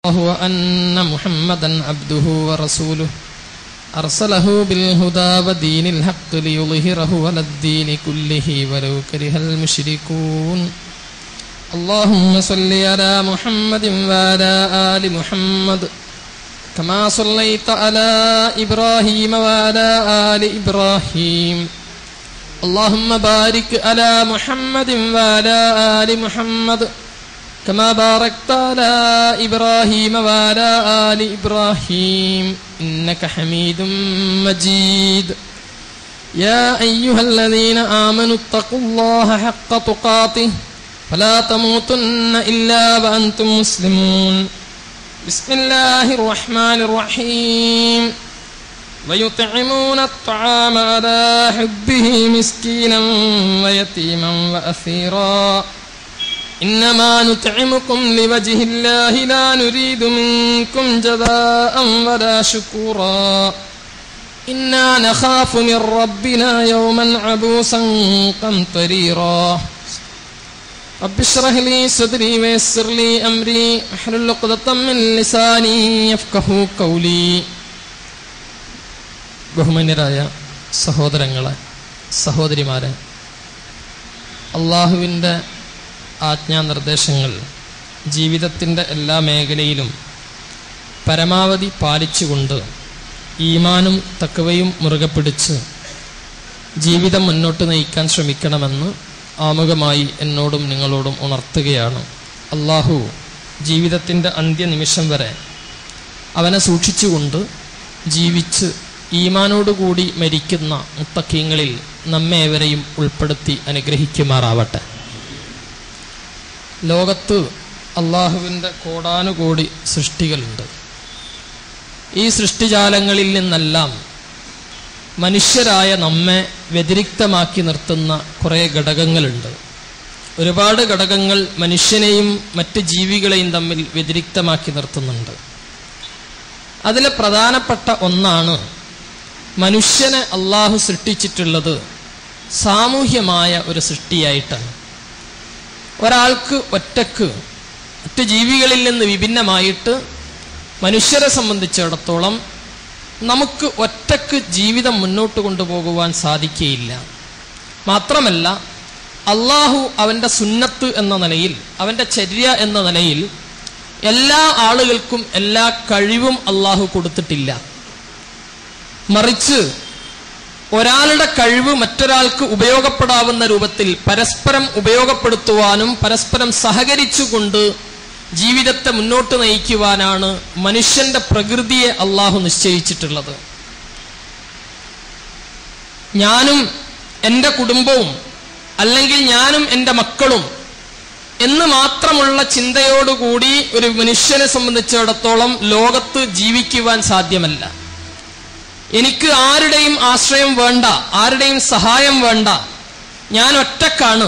وأن محمدا عبده ورسوله أرسله بالهدى ودين الحق ليظهره على الدين كله ولو كره المشركون اللهم صل على محمد وعلى آل محمد كما صليت على إبراهيم وعلى آل إبراهيم اللهم بارك على محمد وعلى آل محمد كما باركت على إبراهيم وعلى آل إبراهيم إنك حميد مجيد يا أيها الذين آمنوا اتقوا الله حق تقاته فلا تموتن إلا وأنتم مسلمون بسم الله الرحمن الرحيم ويطعمون الطعام على حبه مسكينا ويتيما وأسيرا إنما نطعمكم لوجه الله لا نريد منكم جزاء ولا شكورا إنا نخاف من ربنا يوما عبوسا قمطريرا رب اشرح لي صدري ويسر لي أمري واحلل عقدة من لساني يفقهوا قولي. ബഹുമാന്യരായ സഹോദരങ്ങളെ, സഹോദരിമാരെ, അള്ളാഹുവിൻ്റെ ആജ്ഞാനിർദ്ദേശങ്ങൾ ജീവിതത്തിൻ്റെ എല്ലാ മേഖലയിലും പരമാവധി പാലിച്ചുകൊണ്ട് ഈമാനും തഖ്വയും മുറുകെ പിടിച്ച് ജീവിതം മുന്നോട്ട് നയിക്കാൻ ശ്രമിക്കണമെന്ന് ആമുഖമായി എന്നോടും നിങ്ങളോടും ഉണർത്തുകയാണ്. അള്ളാഹു ജീവിതത്തിൻ്റെ അന്ത്യനിമിഷം വരെ അവനെ സൂക്ഷിച്ചുകൊണ്ട് ജീവിച്ച് ഈമാനോടുകൂടി മരിക്കുന്ന മുത്തഖീങ്ങളിൽ നമ്മേവരെയും ഉൾപ്പെടുത്തി അനുഗ്രഹിക്കുമാറാവട്ടെ. ലോകത്ത് അള്ളാഹുവിൻ്റെ കോടാനുകോടി സൃഷ്ടികളുണ്ട്. ഈ സൃഷ്ടിജാലങ്ങളിൽ നിന്നെല്ലാം മനുഷ്യരായ നമ്മെ വ്യതിരിക്തമാക്കി നിർത്തുന്ന കുറേ ഘടകങ്ങളുണ്ട്. ഒരുപാട് ഘടകങ്ങൾ മനുഷ്യനെയും മറ്റ് ജീവികളെയും തമ്മിൽ വ്യതിരിക്തമാക്കി നിർത്തുന്നുണ്ട്. അതിലെ പ്രധാനപ്പെട്ട ഒന്നാണ്, മനുഷ്യനെ അള്ളാഹു സൃഷ്ടിച്ചിട്ടുള്ളത് സാമൂഹ്യമായ ഒരു സൃഷ്ടിയായിട്ടാണ്. ഒരാൾക്ക് ഒറ്റക്ക് മറ്റ് ജീവികളിൽ നിന്ന് വിഭിന്നമായിട്ട് മനുഷ്യരെ സംബന്ധിച്ചിടത്തോളം നമുക്ക് ഒറ്റക്ക് ജീവിതം മുന്നോട്ട് കൊണ്ടുപോകുവാൻ സാധിക്കുകയില്ല. മാത്രമല്ല, അള്ളാഹു അവൻ്റെ സുന്നത്ത് എന്ന നിലയിൽ, അവൻ്റെ ചര്യ എന്ന നിലയിൽ എല്ലാ ആളുകൾക്കും എല്ലാ കഴിവും അള്ളാഹു കൊടുത്തിട്ടില്ല. മറിച്ച് ഒരാളുടെ കഴിവ് മറ്റൊരാൾക്ക് ഉപയോഗപ്പെടാവുന്ന രൂപത്തിൽ പരസ്പരം ഉപയോഗപ്പെടുത്തുവാനും പരസ്പരം സഹകരിച്ചുകൊണ്ട് ജീവിതത്തെ മുന്നോട്ട് നയിക്കുവാനാണ് മനുഷ്യന്റെ പ്രകൃതിയെ അള്ളാഹു നിശ്ചയിച്ചിട്ടുള്ളത്. ഞാനും എൻ്റെ കുടുംബവും അല്ലെങ്കിൽ ഞാനും എൻ്റെ മക്കളും എന്ന് മാത്രമുള്ള ചിന്തയോടുകൂടി ഒരു മനുഷ്യനെ സംബന്ധിച്ചിടത്തോളം ലോകത്ത് ജീവിക്കുവാൻ സാധ്യമല്ല. എനിക്ക് ആരുടെയും ആശ്രയം വേണ്ട, ആരുടെയും സഹായം വേണ്ട, ഞാൻ ഒറ്റക്കാണ്,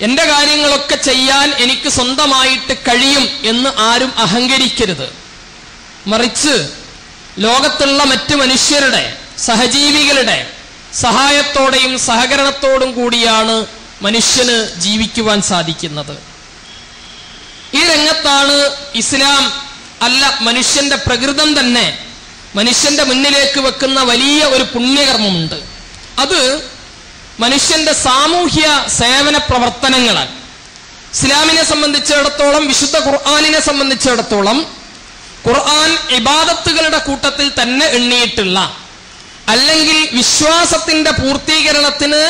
എൻ്റെ കാര്യങ്ങളൊക്കെ ചെയ്യാൻ എനിക്ക് സ്വന്തമായിട്ട് കഴിയും എന്ന് ആരും അഹങ്കരിക്കരുത്. മറിച്ച് ലോകത്തുള്ള മറ്റ് മനുഷ്യരുടെ, സഹജീവികളുടെ സഹായത്തോടെയും സഹകരണത്തോടും കൂടിയാണ് മനുഷ്യന് ജീവിക്കുവാൻ സാധിക്കുന്നത്. ഈ രംഗത്താണ് ഇസ്ലാം, അല്ല മനുഷ്യന്റെ പ്രകൃതം തന്നെ മനുഷ്യന്റെ മുന്നിലേക്ക് വെക്കുന്ന വലിയ ഒരു പുണ്യകർമ്മമുണ്ട്. അത് മനുഷ്യന്റെ സാമൂഹ്യ സേവന പ്രവർത്തനങ്ങളാണ്. ഇസ്ലാമിനെ സംബന്ധിച്ചിടത്തോളം, വിശുദ്ധ ഖുർആനിനെ സംബന്ധിച്ചിടത്തോളം, ഖുർആൻ ഇബാദത്തുകളുടെ കൂട്ടത്തിൽ തന്നെ എണ്ണിയിട്ടുള്ള, അല്ലെങ്കിൽ വിശ്വാസത്തിന്റെ പൂർത്തീകരണത്തിന്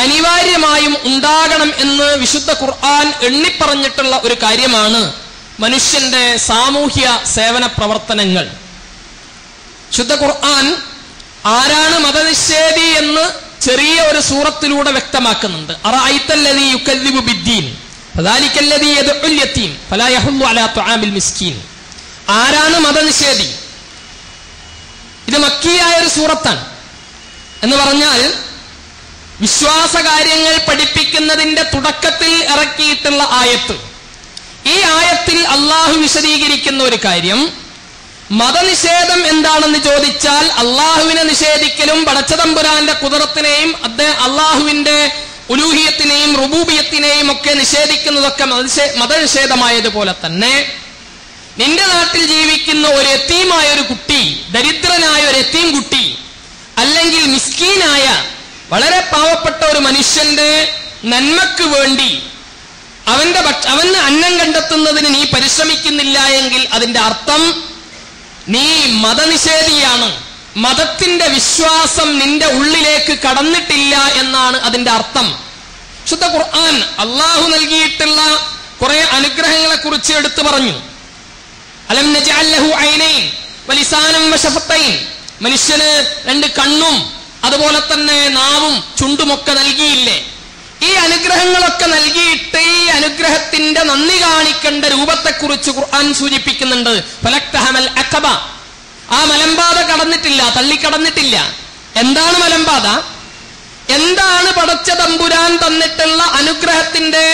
അനിവാര്യമായും ഉണ്ടാകണം എന്ന് വിശുദ്ധ ഖുർആൻ എണ്ണിപ്പറഞ്ഞിട്ടുള്ള ഒരു കാര്യമാണ് മനുഷ്യന്റെ സാമൂഹ്യ സേവന പ്രവർത്തനങ്ങൾ. ശുദ്ധ ഖുർആൻ ആരാണ് മതനിഷേധി എന്ന് ചെറിയ ഒരു സൂറത്തിലൂടെ വ്യക്തമാക്കുന്നുണ്ട്. അറഅയ്തല്ലദീ യുകദ്ദിബു ബിദ്ദീൻ ഫദാലിക്കല്ലദീ യദ്ഉൽ യതീം ഫലാ യഹുല്ലു അലാ തുആമിൽ മിസ്കീൻ. ആരാണ് മതനിഷേധി? ഇത് മക്കിയായ ഒരു സൂറത്താണ്. എന്ന് പറഞ്ഞാൽ വിശ്വാസകാര്യങ്ങൾ പഠിപ്പിക്കുന്നതിന്റെ തുടക്കത്തിൽ ഇറക്കിയിട്ടുള്ള ആയത്ത്. ഈ ആയത്തിൽ അള്ളാഹു വിശദീകരിക്കുന്ന ഒരു കാര്യം, മതനിഷേധം എന്താണെന്ന് ചോദിച്ചാൽ അള്ളാഹുവിനെ നിഷേധിക്കലും പടച്ചതമ്പുരാന്റെ ഖുദ്റത്തിനെയും അള്ളാഹുവിന്റെ ഉലൂഹിയത്തിനെയും റുബൂബിയത്തിനെയും ഒക്കെ നിഷേധിക്കുന്നതൊക്കെ മതനിഷേധമായതുപോലെ തന്നെ നിന്റെ നാട്ടിൽ ജീവിക്കുന്ന ഒരു യതീമായ ഒരു കുട്ടി, ദരിദ്രനായ ഒരു യതീം കുട്ടി, അല്ലെങ്കിൽ മിസ്കീനായ വളരെ പാവപ്പെട്ട ഒരു മനുഷ്യന്റെ നന്മക്ക് വേണ്ടി അവന് അന്നം കണ്ടെത്തുന്നതിന് നീ പരിശ്രമിക്കുന്നില്ല എങ്കിൽ അതിന്റെ അർത്ഥം നീ മതനിഷേധിയാണ്, മതത്തിന്റെ വിശ്വാസം നിന്റെ ഉള്ളിലേക്ക് കടന്നിട്ടില്ല എന്നാണ് അതിന്റെ അർത്ഥം. ശുദ്ധ ഖുർആൻ അള്ളാഹു നൽകിയിട്ടുള്ള കുറെ അനുഗ്രഹങ്ങളെ കുറിച്ച് എടുത്തു പറഞ്ഞു. അലം നജഅൽ ലഹു ഐനൈൻ വലിസാനം വശഫത്തൈൻ, മനുഷ്യന് 2 കണ്ണും അതുപോലെ തന്നെ നാവും ചുണ്ടുമൊക്കെ നൽകിയില്ലേ? ഈ അനുഗ്രഹങ്ങളൊക്കെ നൽകിയിട്ട് ഈ അനുഗ്രഹത്തിന്റെ നന്ദി കാണിക്കേണ്ട രൂപത്തെക്കുറിച്ച് ഖുർആൻ സൂചിപ്പിക്കുന്നുണ്ട്. ഫലക്തഹമൽ അഖബ, ആ മലമ്പാത കടന്നിട്ടില്ല, തള്ളിക്കടന്നിട്ടില്ല. എന്താണ് മലമ്പാത? എന്താണ് പടച്ച തമ്പുരാൻ തന്നിട്ടുള്ള അനുഗ്രഹത്തിന്റെ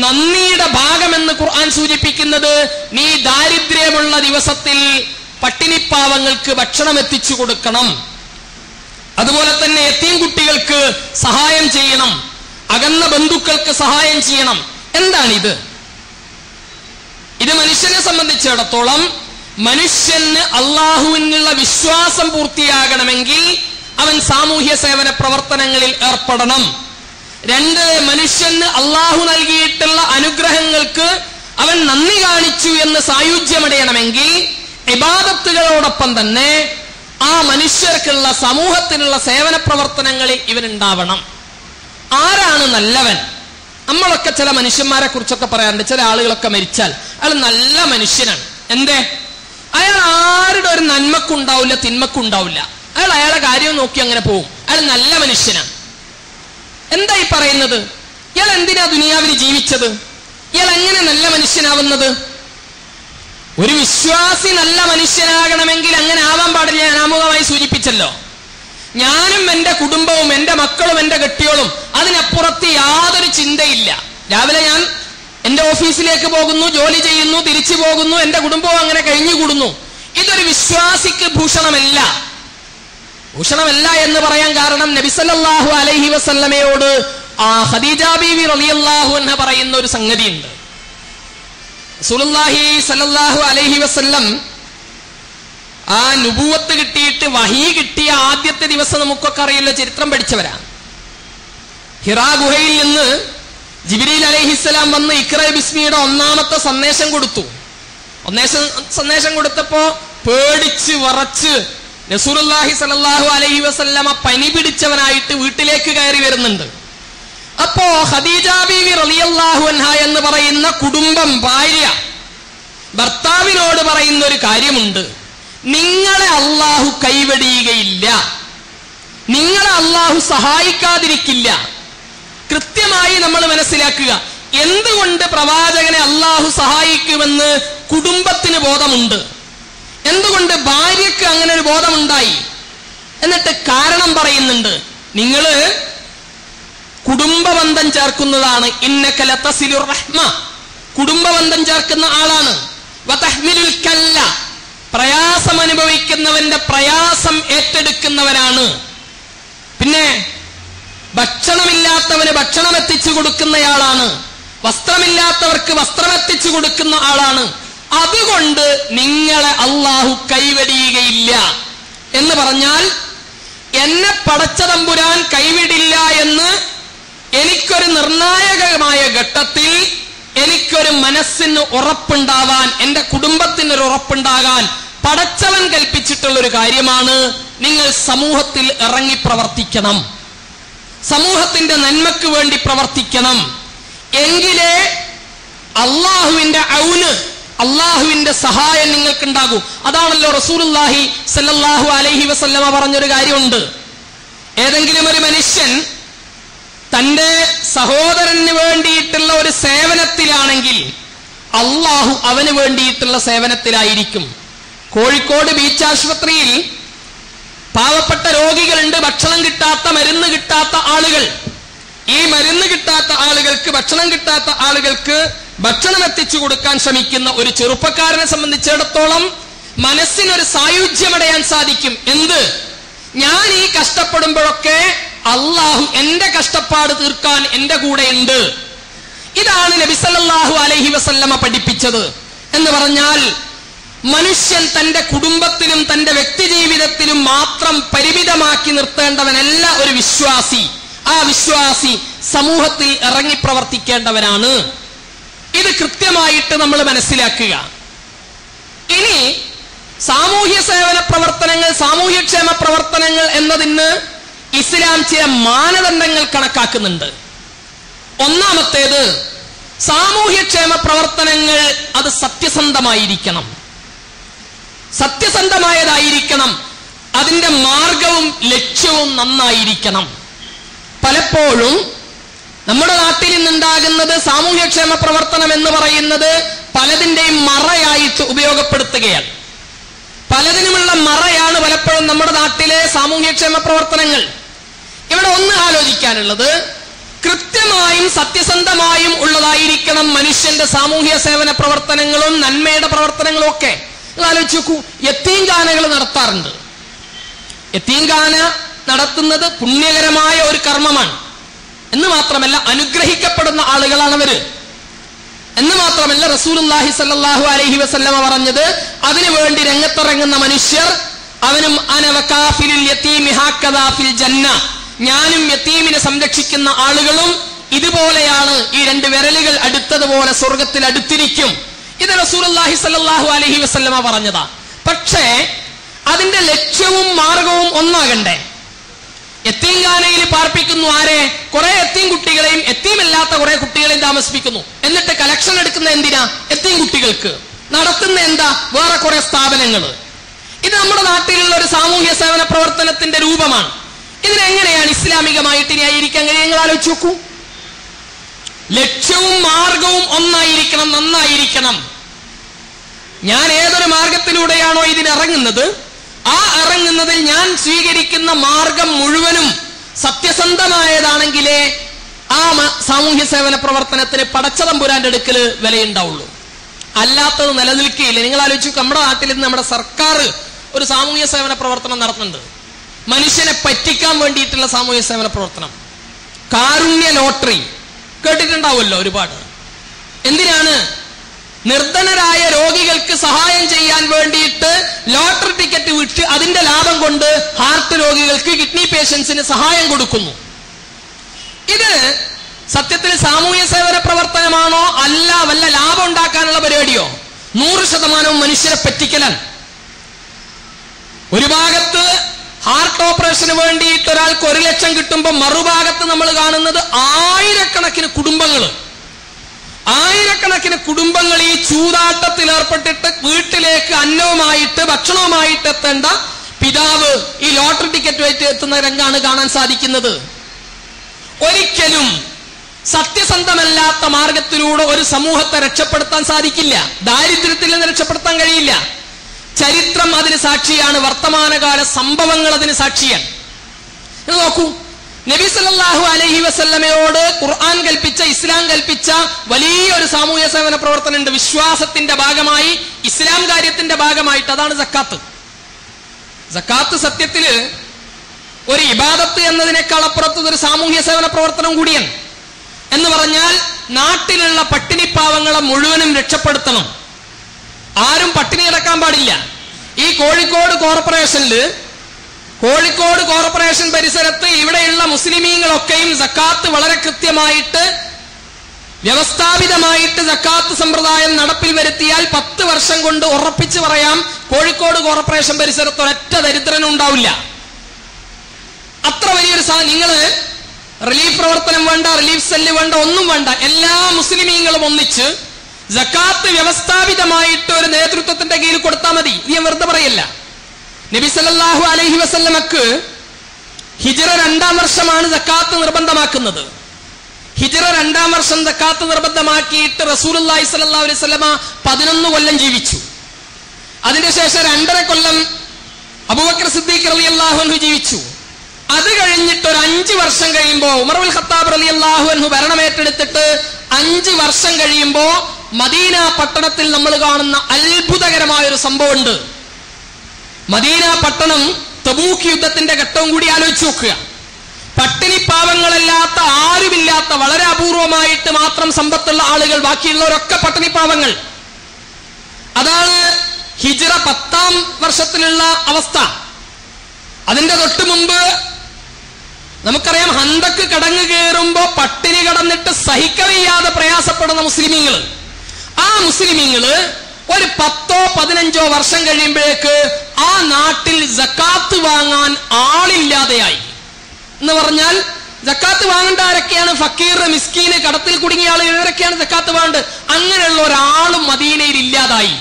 നന്ദിയുടെ ഭാഗമെന്ന് ഖുർആൻ സൂചിപ്പിക്കുന്നത്? നീ ദാരിദ്ര്യമുള്ള ദിവസത്തിൽ പട്ടിണിപ്പാവങ്ങൾക്ക് ഭക്ഷണം എത്തിച്ചു കൊടുക്കണം, അതുപോലെ തന്നെ യതീം കുട്ടികൾക്ക് സഹായം ചെയ്യണം, അകന്ന ബന്ധുക്കൾക്ക് സഹായം ചെയ്യണം. എന്താണിത്? ഇത് മനുഷ്യനെ സംബന്ധിച്ചിടത്തോളം മനുഷ്യന് അള്ളാഹുവിനുള്ള വിശ്വാസം പൂർത്തിയാകണമെങ്കിൽ അവൻ സാമൂഹ്യ സേവന പ്രവർത്തനങ്ങളിൽ ഏർപ്പെടണം. 2, മനുഷ്യന് അള്ളാഹു നൽകിയിട്ടുള്ള അനുഗ്രഹങ്ങൾക്ക് അവൻ നന്ദി കാണിച്ചു എന്ന് സായുജ്യമടയണമെങ്കിൽ ഇബാദത്തുകളോടൊപ്പം തന്നെ ആ മനുഷ്യർക്കുള്ള സമൂഹത്തിനുള്ള സേവന പ്രവർത്തനങ്ങളിൽ ഇവനുണ്ടാവണം. ആരാണ് നല്ലവൻ? നമ്മളൊക്കെ ചില മനുഷ്യന്മാരെ കുറിച്ചൊക്കെ പറയാറുണ്ട്. ചില ആളുകളൊക്കെ മരിച്ചാൽ അയാൾ നല്ല മനുഷ്യനാണ്. എന്തേ? അയാൾ ആരുടെ ഒരു നന്മക്കുണ്ടാവില്ല, തിന്മക്കുണ്ടാവില്ല. അയാളെ കാര്യം നോക്കി അങ്ങനെ പോകും. അയാൾ നല്ല മനുഷ്യനാണ്. എന്താ ഈ പറയുന്നത്? ഇയാൾ എന്തിനാ ദുനിയാവിൽ ജീവിച്ചത്? ഇയാൾ എങ്ങനെ നല്ല മനുഷ്യനാവുന്നത്? ഒരു വിശ്വാസി നല്ല മനുഷ്യനാകണമെങ്കിൽ അങ്ങനെ ആവാൻ പാടില്ല. ഞാൻ ആമുഖമായി സൂചിപ്പിച്ചല്ലോ. ഞാനും എന്റെ കുടുംബവും എന്റെ മക്കളും എന്റെ കെട്ടിയോളും, അതിനപ്പുറത്ത് യാതൊരു ചിന്തയില്ല. രാവിലെ ഞാൻ എന്റെ ഓഫീസിലേക്ക് പോകുന്നു, ജോലി ചെയ്യുന്നു, തിരിച്ചു പോകുന്നു, എന്റെ കുടുംബവും അങ്ങനെ കഴിഞ്ഞുകൂടുന്നു. ഇതൊരു വിശ്വാസിക്ക് ഭൂഷണമല്ല. ഭൂഷണമല്ല എന്ന് പറയാൻ കാരണം നബി സല്ലല്ലാഹു അലൈഹി വസല്ലമയോട് ഖദീജ ബീവി റളിയല്ലാഹു അൻഹ പറയുന്ന ഒരു സംഗതിയുണ്ട്. റസൂലുള്ളാഹി സല്ലല്ലാഹു അലൈഹി വസല്ലം ആ നുബുവത്ത് കിട്ടിയിട്ട് വഹി കിട്ടിയ ആദ്യത്തെ ദിവസം നമുക്കൊക്കെ അറിയില്ല, ചരിത്രം പഠിച്ചവരാ. ഹിറാ ഗുഹയിൽ നിന്ന് ജിബ്രീൽ അലൈഹിസ്സലാം വന്ന് ഇഖ്റ ബിസ്മിയുടെ ഒന്നാമത്തെ സന്ദേശം കൊടുത്തു. സന്ദേശം കൊടുത്തപ്പോ പേടിച്ച് വറച്ച് റസൂലുള്ളാഹി സ്വല്ലല്ലാഹു അലൈഹി വസല്ലമ പനി പിടിച്ചവനായിട്ട് വീട്ടിലേക്ക് കയറി വരുന്നുണ്ട്. അപ്പോ ഖദീജ ബീവി റളിയല്ലാഹു അൻഹ എന്ന് പറയുന്ന കുടുംബം, ഭാര്യ ഭർത്താവിനോട് പറയുന്ന ഒരു കാര്യമുണ്ട്: നിങ്ങളെ അള്ളാഹു കൈവെടിയുകയില്ല, നിങ്ങളെ അള്ളാഹു സഹായിക്കാതിരിക്കില്ല. കൃത്യമായി നമ്മൾ മനസ്സിലാക്കുക. എന്തുകൊണ്ട് പ്രവാചകനെ അള്ളാഹു സഹായിക്കുമെന്ന് കുടുംബത്തിന് ബോധമുണ്ട്. എന്തുകൊണ്ട് ഭാര്യക്ക് അങ്ങനെ ഒരു ബോധമുണ്ടായി? എന്നിട്ട് കാരണം പറയുന്നുണ്ട്. നിങ്ങള് കുടുംബബന്ധം ചേർക്കുന്നതാണ്. ഇന്നക ലതസിലുർ റഹ്മ, കുടുംബബന്ധം ചേർക്കുന്ന ആളാണ്. വതഹ്മിലുൽ കല്ല, പ്രയാസം അനുഭവിക്കുന്നവന്റെ പ്രയാസം ഏറ്റെടുക്കുന്നവനാണ്. പിന്നെ ഭക്ഷണമില്ലാത്തവന് ഭക്ഷണം എത്തിച്ചു കൊടുക്കുന്നയാളാണ്. വസ്ത്രമില്ലാത്തവർക്ക് വസ്ത്രം എത്തിച്ചു കൊടുക്കുന്ന ആളാണ്. അതുകൊണ്ട് നിങ്ങളെ അള്ളാഹു കൈവെടിയുകയില്ല എന്ന് പറഞ്ഞാൽ, എന്നെ പടച്ച തമ്പുരാൻ കൈവിടില്ല എന്ന് എനിക്കൊരു നിർണായകമായ ഘട്ടത്തിൽ എനിക്കൊരു മനസ്സിന് ഉറപ്പുണ്ടാവാൻ, എന്റെ കുടുംബത്തിനൊരു ഉറപ്പുണ്ടാകാൻ പടച്ചവൻ കൽപ്പിച്ചിട്ടുള്ള ഒരു കാര്യമാണ്. നിങ്ങൾ സമൂഹത്തിൽ ഇറങ്ങി പ്രവർത്തിക്കണം, സമൂഹത്തിന്റെ നന്മക്ക് വേണ്ടി പ്രവർത്തിക്കണം. എങ്കിലേ അള്ളാഹുവിന്റെ ഔന്, അള്ളാഹുവിന്റെ സഹായം നിങ്ങൾക്കുണ്ടാകൂ. അതാണല്ലോ റസൂലുള്ളാഹി സല്ലല്ലാഹു അലൈഹി വസല്ലമ പറഞ്ഞൊരു കാര്യമുണ്ട്. ഏതെങ്കിലും ഒരു മനുഷ്യൻ തന്റെ സഹോദരന് വേണ്ടിയിട്ടുള്ള ഒരു സേവനത്തിലാണെങ്കിൽ അള്ളാഹു അവന് വേണ്ടിയിട്ടുള്ള സേവനത്തിലായിരിക്കും. കോഴിക്കോട് ബീച്ച് ആശുപത്രിയിൽ പാവപ്പെട്ട രോഗികളുണ്ട്, ഭക്ഷണം കിട്ടാത്ത, മരുന്ന് കിട്ടാത്ത ആളുകൾ. ഈ മരുന്ന് കിട്ടാത്ത ആളുകൾക്ക്, ഭക്ഷണം കിട്ടാത്ത ആളുകൾക്ക് ഭക്ഷണം എത്തിച്ചു കൊടുക്കാൻ ശ്രമിക്കുന്ന ഒരു ചെറുപ്പക്കാരനെ സംബന്ധിച്ചിടത്തോളം മനസ്സിനൊരു സായുജ്യമടയാൻ സാധിക്കും. എന്ത്? ഞാൻ ഈ കഷ്ടപ്പെടുമ്പോഴൊക്കെ അള്ളാഹു എന്റെ കഷ്ടപ്പാട് തീർക്കാൻ എന്റെ കൂടെ ഉണ്ട്. ഇതാണ് നബി സല്ലല്ലാഹു അലൈഹി വസല്ലമ പഠിപ്പിച്ചത്. എന്ന് പറഞ്ഞാൽ മനുഷ്യൻ തന്റെ കുടുംബത്തിലും തന്റെ വ്യക്തി ജീവിതത്തിലും മാത്രം പരിമിതമാക്കി നിർത്തേണ്ടവനല്ല ഒരു വിശ്വാസി. ആ വിശ്വാസി സമൂഹത്തിൽ ഇറങ്ങി പ്രവർത്തിക്കേണ്ടവനാണ്. ഇത് കൃത്യമായിട്ട് നമ്മൾ മനസ്സിലാക്കുക. ഇനി സാമൂഹ്യ സേവന പ്രവർത്തനങ്ങൾ, സാമൂഹ്യക്ഷേമ പ്രവർത്തനങ്ങൾ എന്നതിന് ഇസ്ലാം ചില മാനദണ്ഡങ്ങൾ കണക്കാക്കുന്നുണ്ട്. ഒന്നാമത്തേത്, സാമൂഹ്യക്ഷേമ പ്രവർത്തനങ്ങൾ അത് സത്യസന്ധമായിരിക്കണം, സത്യസന്ധമായതായിരിക്കണം. അതിന്റെ മാർഗവും ലക്ഷ്യവും നന്നായിരിക്കണം. പലപ്പോഴും നമ്മുടെ നാട്ടിൽ നിന്നുണ്ടാകുന്നത് സാമൂഹ്യക്ഷേമ പ്രവർത്തനം എന്ന് പറയുന്നത് പലതിന്റെയും മറയായിട്ട് ഉപയോഗപ്പെടുത്തുകയാണ്. പലതിനുമുള്ള മറയാണ് പലപ്പോഴും നമ്മുടെ നാട്ടിലെ സാമൂഹ്യക്ഷേമ പ്രവർത്തനങ്ങൾ. ഇവിടെ ഒന്ന് ആലോചിക്കാനുള്ളത്, കൃത്യമായും സത്യസന്ധമായും ഉള്ളതായിരിക്കണം മനുഷ്യന്റെ സാമൂഹ്യ സേവന പ്രവർത്തനങ്ങളും നന്മയുടെ പ്രവർത്തനങ്ങളും ഒക്കെ. നിങ്ങൾ ആലോചിച്ച് നോക്കൂ, യത്തീംഖാനകൾ നടത്താറുണ്ട്. യത്തീംഖാന നടത്തുന്നത് പുണ്യകരമായ ഒരു കർമ്മമാണ് എന്ന് മാത്രമല്ല അനുഗ്രഹിക്കപ്പെടുന്ന ആളുകളാണ് അവര് എന്ന് മാത്രമല്ല റസൂലുള്ളാഹി സ്വല്ലല്ലാഹു അലൈഹി വസല്ലമ പറഞ്ഞത്, അതിനു വേണ്ടി രംഗത്തിറങ്ങുന്ന മനുഷ്യർ അവനും അനവകാഫിലുൽ യതീമി ഹക്കദാ ഫിൽ ജന്ന, ഞാനും യതീമിനെ സംരക്ഷിക്കുന്ന ആളുകളും ഇതുപോലെയാണ്, ഈ രണ്ട് വിരലുകൾ അടുത്തതുപോലെ സ്വർഗത്തിൽ അടുത്തിരിക്കും. ഇത് റസൂലുള്ളാഹി സ്വല്ലല്ലാഹു അലൈഹി വസല്ലമ പറഞ്ഞതാ. പക്ഷേ അതിന്റെ ലക്ഷ്യവും മാർഗവും ഒന്നാകണ്ടേ. യത്തീംഖാനയിൽ പാർപ്പിക്കുന്നു ആരെ? കുറെ യത്തീം കുട്ടികളെയും യത്തീമല്ലാത്ത കുറെ കുട്ടികളെയും താമസിപ്പിക്കുന്നു. എന്നിട്ട് കളക്ഷൻ എടുക്കുന്ന എന്തിനാ? യത്തീം കുട്ടികൾക്ക്. നടത്തുന്ന എന്താ? വേറെ കുറെ സ്ഥാപനങ്ങൾ. ഇത് നമ്മുടെ നാട്ടിലുള്ള ഒരു സാമൂഹ്യ സേവന പ്രവർത്തനത്തിന്റെ രൂപമാണ്. ഇതിനെങ്ങനെയാണ് ഇസ്ലാമികമായിട്ട് ന്യായീകരിക്കാൻ കഴിയുക? നിങ്ങൾ ആലോചിച്ച് നോക്കൂ. ലക്ഷ്യവും മാർഗവും ഒന്നായിരിക്കണം, നന്നായിരിക്കണം. ഞാൻ ഏതൊരു മാർഗത്തിലൂടെയാണോ ഇതിനിറങ്ങുന്നത്, ആ ഇറങ്ങുന്നതിൽ ഞാൻ സ്വീകരിക്കുന്ന മാർഗം മുഴുവനും സത്യസന്ധമായതാണെങ്കിലേ ആ സാമൂഹ്യ സേവന പ്രവർത്തനത്തിന് പടച്ചതമ്പുരാന്റെ അടുക്കല് വിലയുണ്ടാവുള്ളൂ. അല്ലാത്തത് നിലനിൽക്കുകയില്ല. നിങ്ങൾ ആലോചിച്ചു, നമ്മുടെ നാട്ടിൽ നിന്ന് നമ്മുടെ സർക്കാർ ഒരു സാമൂഹ്യ സേവന പ്രവർത്തനം നടത്തുന്നുണ്ട്. മനുഷ്യനെ പറ്റിക്കാൻ വേണ്ടിയിട്ടുള്ള സാമൂഹ്യ സേവന പ്രവർത്തനം. കാരുണ്യ ലോട്ടറി കേട്ടിട്ടുണ്ടാവുമല്ലോ ഒരുപാട്. എന്തിനാണ്? നിർധനരായ രോഗികൾക്ക് സഹായം ചെയ്യാൻ വേണ്ടിയിട്ട് ലോട്ടറി ടിക്കറ്റ് വിറ്റ് അതിന്റെ ലാഭം കൊണ്ട് ഹാർട്ട് രോഗികൾക്ക്, കിഡ്നി പേഷ്യൻസിന് സഹായം കൊടുക്കുന്നു. ഇത് സത്യത്തിൽ സാമൂഹ്യ സേവന പ്രവർത്തനമാണോ അല്ല വല്ല ലാഭം ഉണ്ടാക്കാനുള്ള പരിപാടിയോ? 100% മനുഷ്യരെ പറ്റിക്കലാണ്. ഒരു ഭാഗത്ത് ഹാർട്ട് ഓപ്പറേഷന് വേണ്ടിയിട്ട് ഒരാൾക്ക് 1 ലക്ഷം കിട്ടുമ്പോൾ മറുഭാഗത്ത് നമ്മൾ കാണുന്നത് ആയിരക്കണക്കിന് കുടുംബങ്ങൾ ഈ ചൂതാട്ടത്തിൽ ഏർപ്പെട്ടിട്ട് വീട്ടിലേക്ക് അന്നവുമായിട്ട് ഭക്ഷണവുമായിട്ട് എത്തേണ്ട പിതാവ് ഈ ലോട്ടറി ടിക്കറ്റ് വെച്ച് എത്തുന്ന രംഗാണ് കാണാൻ സാധിക്കുന്നത്. ഒരിക്കലും സത്യസന്ധമല്ലാത്ത മാർഗത്തിലൂടെ ഒരു സമൂഹത്തെ രക്ഷപ്പെടുത്താൻ സാധിക്കില്ല. ദാരിദ്ര്യത്തിൽ നിന്ന് രക്ഷപ്പെടുത്താൻ കഴിയില്ല. ചരിത്രം അതിന് സാക്ഷിയാണ്, വർത്തമാനകാല സംഭവങ്ങൾ അതിന് സാക്ഷിയാണ്. നോക്കൂ, നബി സല്ലല്ലാഹു അലൈഹി വസല്ലമയോട് ഖുർആൻ കൽപ്പിച്ച, ഇസ്ലാം കൽപ്പിച്ച വലിയൊരു സാമൂഹ്യ സേവന പ്രവർത്തനം ഉണ്ട്. വിശ്വാസത്തിന്റെ ഭാഗമായി, ഇസ്ലാം കാര്യത്തിന്റെ ഭാഗമായിട്ട്. അതാണ് സക്കാത്ത്. സക്കാത്ത് സത്യത്തില് ഒരു ഇബാദത്ത് എന്നതിനേക്കാൾ അപ്പുറത്ത് ഒരു സാമൂഹ്യ സേവന പ്രവർത്തനം കൂടിയാണ്. എന്ന് പറഞ്ഞാൽ നാട്ടിലുള്ള പട്ടിണിപ്പാവങ്ങളെ മുഴുവനും രക്ഷപ്പെടുത്തണം. ആരും പട്ടിണി കിടക്കാൻ പാടില്ല. ഈ കോഴിക്കോട് കോർപ്പറേഷൻ പരിസരത്ത് ഇവിടെയുള്ള മുസ്ലിമീങ്ങളൊക്കെയും സക്കാത്ത് വളരെ കൃത്യമായിട്ട് വ്യവസ്ഥാപിതമായിട്ട് സക്കാത്ത് സമ്പ്രദായം നടപ്പിൽ വരുത്തിയാൽ 10 വർഷം കൊണ്ട് ഉറപ്പിച്ച് പറയാം, കോഴിക്കോട് കോർപ്പറേഷൻ പരിസരത്ത് ഒരൊറ്റ ദരിദ്രനും ഉണ്ടാവില്ല. അത്ര വലിയൊരു നിങ്ങള് റിലീഫ് പ്രവർത്തനം വേണ്ട, റിലീഫ് സെല്ല് വേണ്ട, ഒന്നും വേണ്ട. എല്ലാ മുസ്ലിമീങ്ങളും ഒന്നിച്ച് സക്കാത്ത് വ്യവസ്ഥാപിതമായിട്ട് ഒരു നേതൃത്വത്തിന്റെ കീഴിൽ കൊടുത്താൽ മതി. ഞാൻ വെറുതെ പറയല്ല. നബി സല്ലല്ലാഹു അലൈഹി വസല്ലമക്ക് ഹിജ്റ 2-ാം വർഷമാണ് സക്കാത്ത് നിർബന്ധമാക്കുന്നത്. ഹിജ്റ 2-ാം വർഷം സക്കാത്ത് നിർബന്ധമാക്കിയിട്ട് റസൂലുള്ളാഹി സ്വല്ലല്ലാഹു അലൈഹി വസല്ലമ 11 കൊല്ലം ജീവിച്ചു. അതിനുശേഷം 2.5 കൊല്ലം അബൂബക്കർ സിദ്ദീഖ് റളിയല്ലാഹു അൻഹു ജീവിച്ചു. അത് കഴിഞ്ഞിട്ട് ഒരു 5 വർഷം കഴിയുമ്പോൾ ഉമർ ഇബ്നുൽ ഖത്താബ് റളിയല്ലാഹു അൻഹു ഭരണമേറ്റെടുത്തിട്ട് 5 വർഷം കഴിയുമ്പോൾ മദീന പട്ടണത്തിൽ നമ്മൾ കാണുന്ന അത്ഭുതകരമായ ഒരു സംഭവമുണ്ട്. മദീന പട്ടണം തബൂക്ക് യുദ്ധത്തിന്റെ ഘട്ടവും കൂടി ആലോചിച്ച് നോക്കുക. പട്ടിണി പാവങ്ങളല്ലാത്ത, ആരുമില്ലാത്ത, വളരെ അപൂർവമായിട്ട് മാത്രം സമ്പത്തുള്ള ആളുകൾ, ബാക്കിയുള്ളവരൊക്കെ പട്ടിണി പാവങ്ങൾ. അതാണ് ഹിജ്റ 10-ാം വർഷത്തിലുള്ള അവസ്ഥ. അതിന്റെ തൊട്ട് മുമ്പ് നമുക്കറിയാം, ഹന്തക്ക് കടങ്ങ് കയറുമ്പോ പട്ടിണി കടന്നിട്ട് സഹിക്കവയ്യാതെ പ്രയാസപ്പെടുന്ന മുസ്ലിമീങ്ങൾ. ആ മുസ്ലിമീങ്ങള് ഒരു 10-15 വർഷം കഴിയുമ്പോഴേക്ക് ആ നാട്ടിൽ സക്കാത്ത് വാങ്ങാൻ ആളില്ലാതെയായി. എന്ന് പറഞ്ഞാൽ സക്കാത്ത് വാങ്ങേണ്ട ആരൊക്കെയാണ്? ഫക്കീർ, മിസ്കീന്, കടത്തിൽ കുടുങ്ങിയ ആളുകൾ, ഇവരൊക്കെയാണ് സക്കാത്ത് വാങ്ങേണ്ടത്. അങ്ങനെയുള്ള ഒരാളും മദീനയിൽ ഇല്ലാതായി.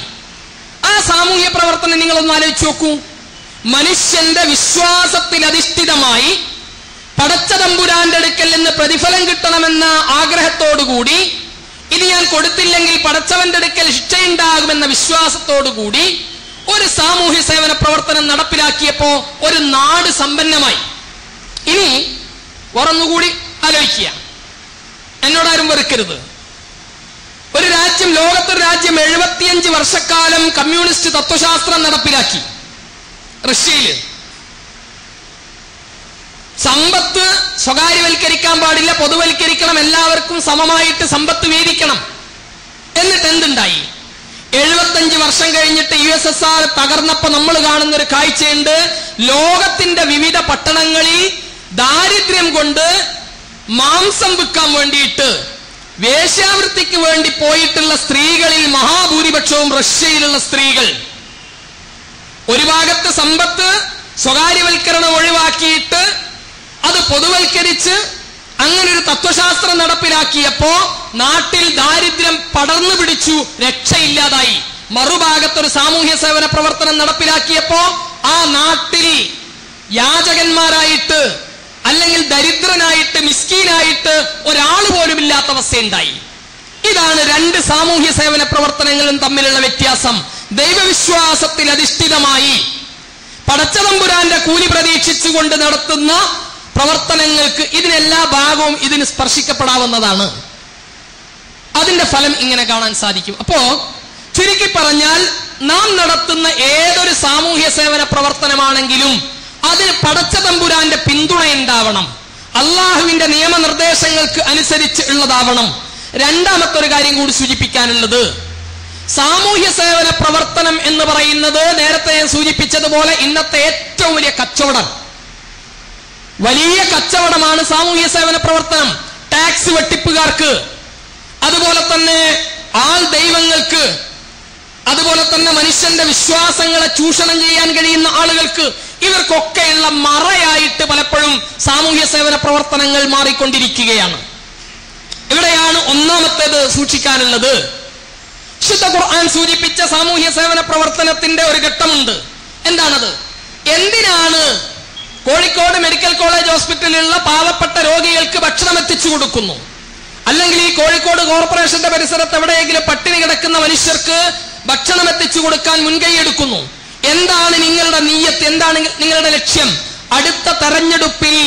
ആ സാമൂഹ്യ പ്രവർത്തനം നിങ്ങളൊന്ന് ആലോചിച്ച് നോക്കൂ. മനുഷ്യന്റെ വിശ്വാസത്തിൽ അധിഷ്ഠിതമായി പടച്ച തമ്പുരാന്റെ അടുക്കൽ നിന്ന് പ്രതിഫലം കിട്ടണമെന്ന ആഗ്രഹത്തോടുകൂടി, ഇത് ഞാൻ കൊടുത്തില്ലെങ്കിൽ പടച്ചവന്റെ അടുക്കൽ ശിക്ഷയുണ്ടാകുമെന്ന വിശ്വാസത്തോടുകൂടി ഒരു സാമൂഹ്യ സേവന പ്രവർത്തനം നടപ്പിലാക്കിയപ്പോ ഒരു നാട് സമ്പന്നമായി. ഇനി ഒന്നുകൂടി ആലോചിക്കുക, എന്നോടാരും വെറുക്കരുത്. ഒരു രാജ്യം, ലോകത്തൊരു രാജ്യം 75 വർഷക്കാലം കമ്മ്യൂണിസ്റ്റ് തത്വശാസ്ത്രം നടപ്പിലാക്കി. റഷ്യയില് സമ്പത്ത് സ്വകാര്യവൽക്കരിക്കാൻ പാടില്ല, പൊതുവൽക്കരിക്കണം, എല്ലാവർക്കും സമമായിട്ട് സമ്പത്ത് വീതിക്കണം. എന്നിട്ട് എന്തുണ്ടായി? 75 വർഷം കഴിഞ്ഞിട്ട് USSR തകർന്നപ്പോ നമ്മൾ കാണുന്ന ഒരു കാഴ്ചയുണ്ട്. ലോകത്തിന്റെ വിവിധ പട്ടണങ്ങളിൽ ദാരിദ്ര്യം കൊണ്ട് മാംസം വിൽക്കാൻ വേണ്ടിയിട്ട് വേശ്യാവൃത്തിക്ക് വേണ്ടി പോയിട്ടുള്ള സ്ത്രീകളിൽ മഹാഭൂരിപക്ഷവും റഷ്യയിലുള്ള സ്ത്രീകൾ. ഒരു ഭാഗത്ത് സമ്പത്ത് സ്വകാര്യവൽക്കരണം ഒഴിവാക്കിയിട്ട് അത് പൊതുവൽക്കരിച്ച് അങ്ങനെ ഒരു തത്വശാസ്ത്രം നടപ്പിലാക്കിയപ്പോ നാട്ടിൽ ദാരിദ്ര്യം പടർന്നു പിടിച്ചു, രക്ഷയില്ലാതായി. മറുഭാഗത്തൊരു സാമൂഹ്യ സേവന പ്രവർത്തനം നടപ്പിലാക്കിയപ്പോ ആ നാട്ടിൽ യാചകന്മാരായിട്ട് അല്ലെങ്കിൽ ദരിദ്രനായിട്ട് മിസ്കീനായിട്ട് ഒരാൾ പോലും ഇല്ലാത്ത അവസ്ഥയുണ്ടായി. ഇതാണ് രണ്ട് സാമൂഹ്യ സേവന പ്രവർത്തനങ്ങളും തമ്മിലുള്ള വ്യത്യാസം. ദൈവവിശ്വാസത്തിൽ അധിഷ്ഠിതമായി പടച്ചതമ്പുരാന്റെ കൂലി പ്രതീക്ഷിച്ചുകൊണ്ട് നടത്തുന്ന പ്രവർത്തനങ്ങൾക്ക് ഇതിനെല്ലാ ഭാഗവും ഇതിന് സ്പർശിക്കപ്പെടാവുന്നതാണ്. അതിന്റെ ഫലം ഇങ്ങനെ കാണാൻ സാധിക്കും. അപ്പോ ചുരുക്കി പറഞ്ഞാൽ, നാം നടത്തുന്ന ഏതൊരു സാമൂഹ്യ സേവന പ്രവർത്തനമാണെങ്കിലും അതിന് പടച്ചതമ്പുരാന്റെ പിന്തുണ ഉണ്ടാവണം, അള്ളാഹുവിന്റെ നിയമനിർദ്ദേശങ്ങൾക്ക് അനുസരിച്ച് ഉള്ളതാവണം. രണ്ടാമത്തെ ഒരു കാര്യം കൂടി സൂചിപ്പിക്കാനുള്ളത്, സാമൂഹ്യ സേവന പ്രവർത്തനം എന്ന് പറയുന്നത് നേരത്തെ ഞാൻ സൂചിപ്പിച്ചതുപോലെ ഇന്നത്തെ ഏറ്റവും വലിയ കച്ചവടം, വലിയ കച്ചവടമാണ് സാമൂഹ്യ സേവന പ്രവർത്തനം. ടാക്സ് വെട്ടിപ്പുകാർക്ക്, അതുപോലെ തന്നെ ആൾ ദൈവങ്ങൾക്ക്, അതുപോലെ തന്നെ മനുഷ്യന്റെ വിശ്വാസങ്ങളെ ചൂഷണം ചെയ്യാൻ കഴിയുന്ന ആളുകൾക്ക്, ഇവർക്കൊക്കെയുള്ള മറയായിട്ട് പലപ്പോഴും സാമൂഹ്യ സേവന പ്രവർത്തനങ്ങൾ മാറിക്കൊണ്ടിരിക്കുകയാണ്. ഇവിടെയാണ് ഒന്നാമത്തേത് സൂക്ഷിക്കാനുള്ളത്. വിശുദ്ധ ഖുർആൻ സൂചിപ്പിച്ച സാമൂഹ്യ സേവന പ്രവർത്തനത്തിന്റെ ഒരു ഘട്ടമുണ്ട്. എന്താണത്? എന്തിനാണ് കോഴിക്കോട് മെഡിക്കൽ കോളേജ് ഹോസ്പിറ്റലിലുള്ള പാവപ്പെട്ട രോഗികൾക്ക് ഭക്ഷണം എത്തിച്ചു കൊടുക്കുന്നു, അല്ലെങ്കിൽ ഈ കോഴിക്കോട് കോർപ്പറേഷന്റെ പരിസരത്ത് എവിടെയെങ്കിലും പട്ടിണി കിടക്കുന്ന മനുഷ്യർക്ക് ഭക്ഷണം എത്തിച്ചു കൊടുക്കാൻ മുൻകൈ എടുക്കുന്നു? എന്താണ് നിങ്ങളുടെ നീയത്ത്? എന്താണ് നിങ്ങളുടെ ലക്ഷ്യം? അടുത്ത തെരഞ്ഞെടുപ്പിൽ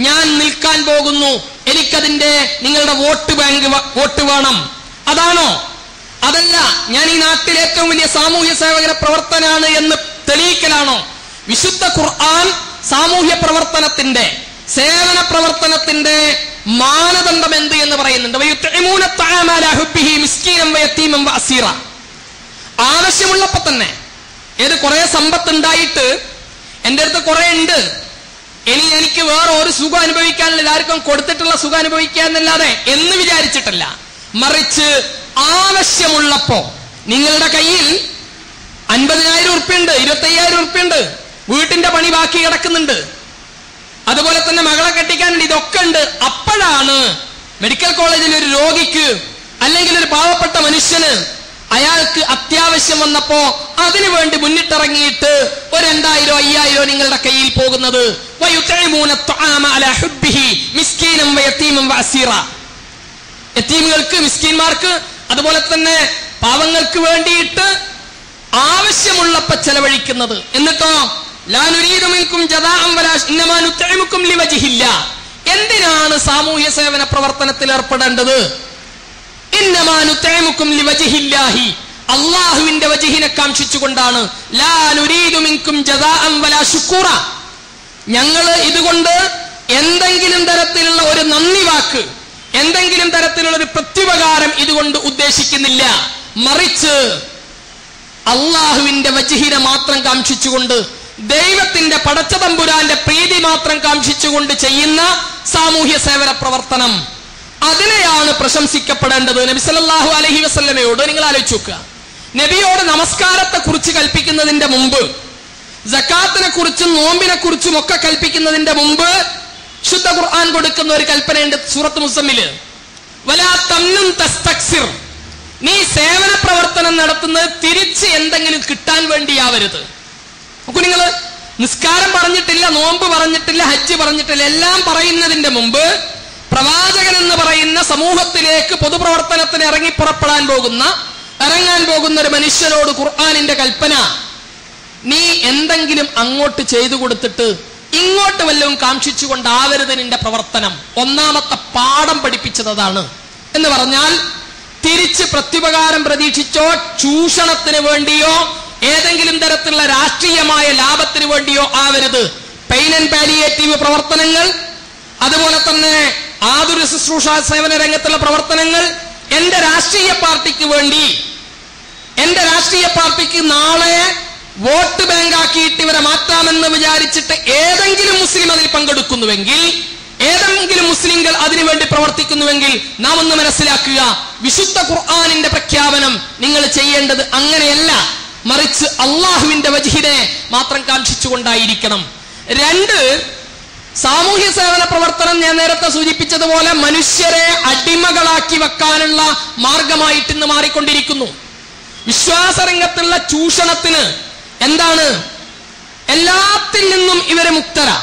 ഞാൻ നിൽക്കാൻ പോകുന്നു, എനിക്കതിന്റെ നിങ്ങളുടെ വോട്ട് വേണം, അതാണോ? അതല്ല, ഞാൻ ഈ നാട്ടിൽ ഏറ്റവും വലിയ സാമൂഹ്യ സേവന പ്രവർത്തനാണ് എന്ന് തെളിയിക്കലാണോ? വിശുദ്ധ ഖുർആൻ സാമൂഹ്യ പ്രവർത്തനത്തിന്റെ, സേവന പ്രവർത്തനത്തിന്റെ മാനദണ്ഡം എന്ത് എന്ന് പറയുന്നുണ്ട്. ആവശ്യമുള്ളപ്പോ തന്നെ, ഏത് കുറെ സമ്പത്ത് ഉണ്ടായിട്ട് എന്റെ അടുത്ത് കുറെ ഉണ്ട്, ഇനി എനിക്ക് വേറെ ഒരു സുഖം അനുഭവിക്കാനുള്ള, എല്ലാവർക്കും കൊടുത്തിട്ടുള്ള സുഖം അനുഭവിക്കാന്നല്ലാതെ എന്ന് വിചാരിച്ചിട്ടല്ല, മറിച്ച് ആവശ്യമുള്ളപ്പോ നിങ്ങളുടെ കയ്യിൽ 50,000 ഉറുപ്പ്യുണ്ട്, 25,000 ഉറുപ്പ്യുണ്ട്, വീട്ടിന്റെ പണി ബാക്കി കിടക്കുന്നുണ്ട്, അതുപോലെ തന്നെ മകളെ കെട്ടിക്കാനുണ്ട്, ഇതൊക്കെ ഉണ്ട്. അപ്പോഴാണ് മെഡിക്കൽ കോളേജിൽ ഒരു രോഗിക്ക് അല്ലെങ്കിൽ ഒരു പാവപ്പെട്ട മനുഷ്യന് അയാൾക്ക് അത്യാവശ്യം വന്നപ്പോ അതിനു വേണ്ടി മുന്നിട്ടിറങ്ങിയിട്ട് ഒരു 2,000 5,000 നിങ്ങളുടെ കയ്യിൽ പോകുന്നത്. യതീമുകൾക്ക്, മിസ്കീന്മാർക്ക്, അതുപോലെ തന്നെ പാവങ്ങൾക്ക് വേണ്ടിയിട്ട് ആവശ്യമുള്ളപ്പോ ചെലവഴിക്കുന്നത്. എന്നിട്ടോ എന്തിനാണ് സാമൂഹ്യ സേവന പ്രവർത്തനത്തിൽ ഏർപ്പെടേണ്ടത്? അള്ളാഹുവിന്റെ വജ്ഹിനെ കാംക്ഷിച്ചുകൊണ്ടാണ്. ഞങ്ങള് ഇതുകൊണ്ട് എന്തെങ്കിലും തരത്തിലുള്ള ഒരു നന്ദി വാക്ക്, എന്തെങ്കിലും തരത്തിലുള്ള ഒരു പ്രത്യുപകാരം ഇതുകൊണ്ട് ഉദ്ദേശിക്കുന്നില്ല, മറിച്ച് അള്ളാഹുവിന്റെ വജ്ഹിനെ മാത്രം കാംക്ഷിച്ചുകൊണ്ട്, ദൈവത്തിന്റെ പടച്ചതമ്പുരാന്റെ പ്രീതി മാത്രം കാംക്ഷിച്ചുകൊണ്ട് ചെയ്യുന്ന സാമൂഹ്യ സേവന പ്രവർത്തനം, അതിനെയാണ് പ്രശംസിക്കപ്പെടേണ്ടത്. നബി സല്ലല്ലാഹു അലൈഹി വസല്ലമയോട് നിങ്ങൾ ആലോചിച്ച് നോക്കുക. നബിയോട് നമസ്കാരത്തെ കുറിച്ച് കൽപ്പിക്കുന്നതിന്റെ മുമ്പ്, സക്കാത്തിനെ കുറിച്ചും നോമ്പിനെ കുറിച്ചും ഒക്കെ കൽപ്പിക്കുന്നതിന്റെ മുമ്പ് ശുദ്ധ ഖുർആൻ കൊടുക്കുന്ന ഒരു കൽപ്പനയുണ്ട് സൂറത്ത് മുസമ്മില്. വലാ തംനുൻ തസ്തക്സിർ, നീ സേവന പ്രവർത്തനം നടത്തുന്നത് തിരിച്ച് എന്തെങ്കിലും കിട്ടാൻ വേണ്ടിയാവരുത്. നോക്കൂ, നിങ്ങൾ നിസ്കാരം പറഞ്ഞിട്ടില്ല, നോമ്പ് പറഞ്ഞിട്ടില്ല, ഹജ്ജ് പറഞ്ഞിട്ടില്ല, എല്ലാം പറയുന്നതിന്റെ മുമ്പ് പ്രവാചകൻ എന്ന് പറയുന്ന സമൂഹത്തിലേക്ക് പൊതുപ്രവർത്തനത്തിന് ഇറങ്ങാൻ പോകുന്ന ഒരു മനുഷ്യനോട് ഖുർആനിന്റെ കൽപ്പന, നീ എന്തെങ്കിലും അങ്ങോട്ട് ചെയ്തു കൊടുത്തിട്ട് ഇങ്ങോട്ട് വല്ലതും കാംക്ഷിച്ചുകൊണ്ടാവരുത് നിന്റെ പ്രവർത്തനം. ഒന്നാമത്തെ പാഠം പഠിപ്പിച്ചത് അതാണ്. എന്ന് പറഞ്ഞാൽ തിരിച്ച് പ്രത്യുപകാരം പ്രതീക്ഷിച്ചോ ചൂഷണത്തിന് വേണ്ടിയോ ഏതെങ്കിലും തരത്തിലുള്ള രാഷ്ട്രീയമായ ലാഭത്തിന് വേണ്ടിയോ ആവരുത്. പെയിൻ ആൻഡ് പാലിയേറ്റീവ് പ്രവർത്തനങ്ങൾ, അതുപോലെ തന്നെ ആതുര ശുശ്രൂഷ സേവന രംഗത്തുള്ള പ്രവർത്തനങ്ങൾ, എന്റെ രാഷ്ട്രീയ പാർട്ടിക്ക് വേണ്ടി, എന്റെ രാഷ്ട്രീയ പാർട്ടിക്ക് നാളെ വോട്ട് ബാങ്കാക്കിയിട്ട് ഇവരെ മാറ്റാമെന്ന് വിചാരിച്ചിട്ട് ഏതെങ്കിലും മുസ്ലിം അതിൽ പങ്കെടുക്കുന്നുവെങ്കിൽ, ഏതെങ്കിലും മുസ്ലിങ്ങൾ അതിനുവേണ്ടി പ്രവർത്തിക്കുന്നുവെങ്കിൽ നാം ഒന്ന് മനസ്സിലാക്കുക, വിശുദ്ധ ഖുർആനിന്റെ പ്രഖ്യാപനം നിങ്ങൾ ചെയ്യേണ്ടത് അങ്ങനെയല്ല, മറിച്ച് അള്ളാഹുവിന്റെ വജ്ഹിനെ മാത്രം കാംക്ഷിച്ചുകൊണ്ടായിരിക്കണം. 2, സാമൂഹ്യ സേവന പ്രവർത്തനം ഞാൻ നേരത്തെ സൂചിപ്പിച്ചതുപോലെ മനുഷ്യരെ അടിമകളാക്കി വെക്കാനുള്ള മാർഗമായിട്ട് ഇന്ന് മാറിക്കൊണ്ടിരിക്കുന്നു. വിശ്വാസരംഗത്തുള്ള ചൂഷണത്തിന് എന്താണ്, എല്ലാത്തിൽ നിന്നും ഇവരെ മുക്തരാ.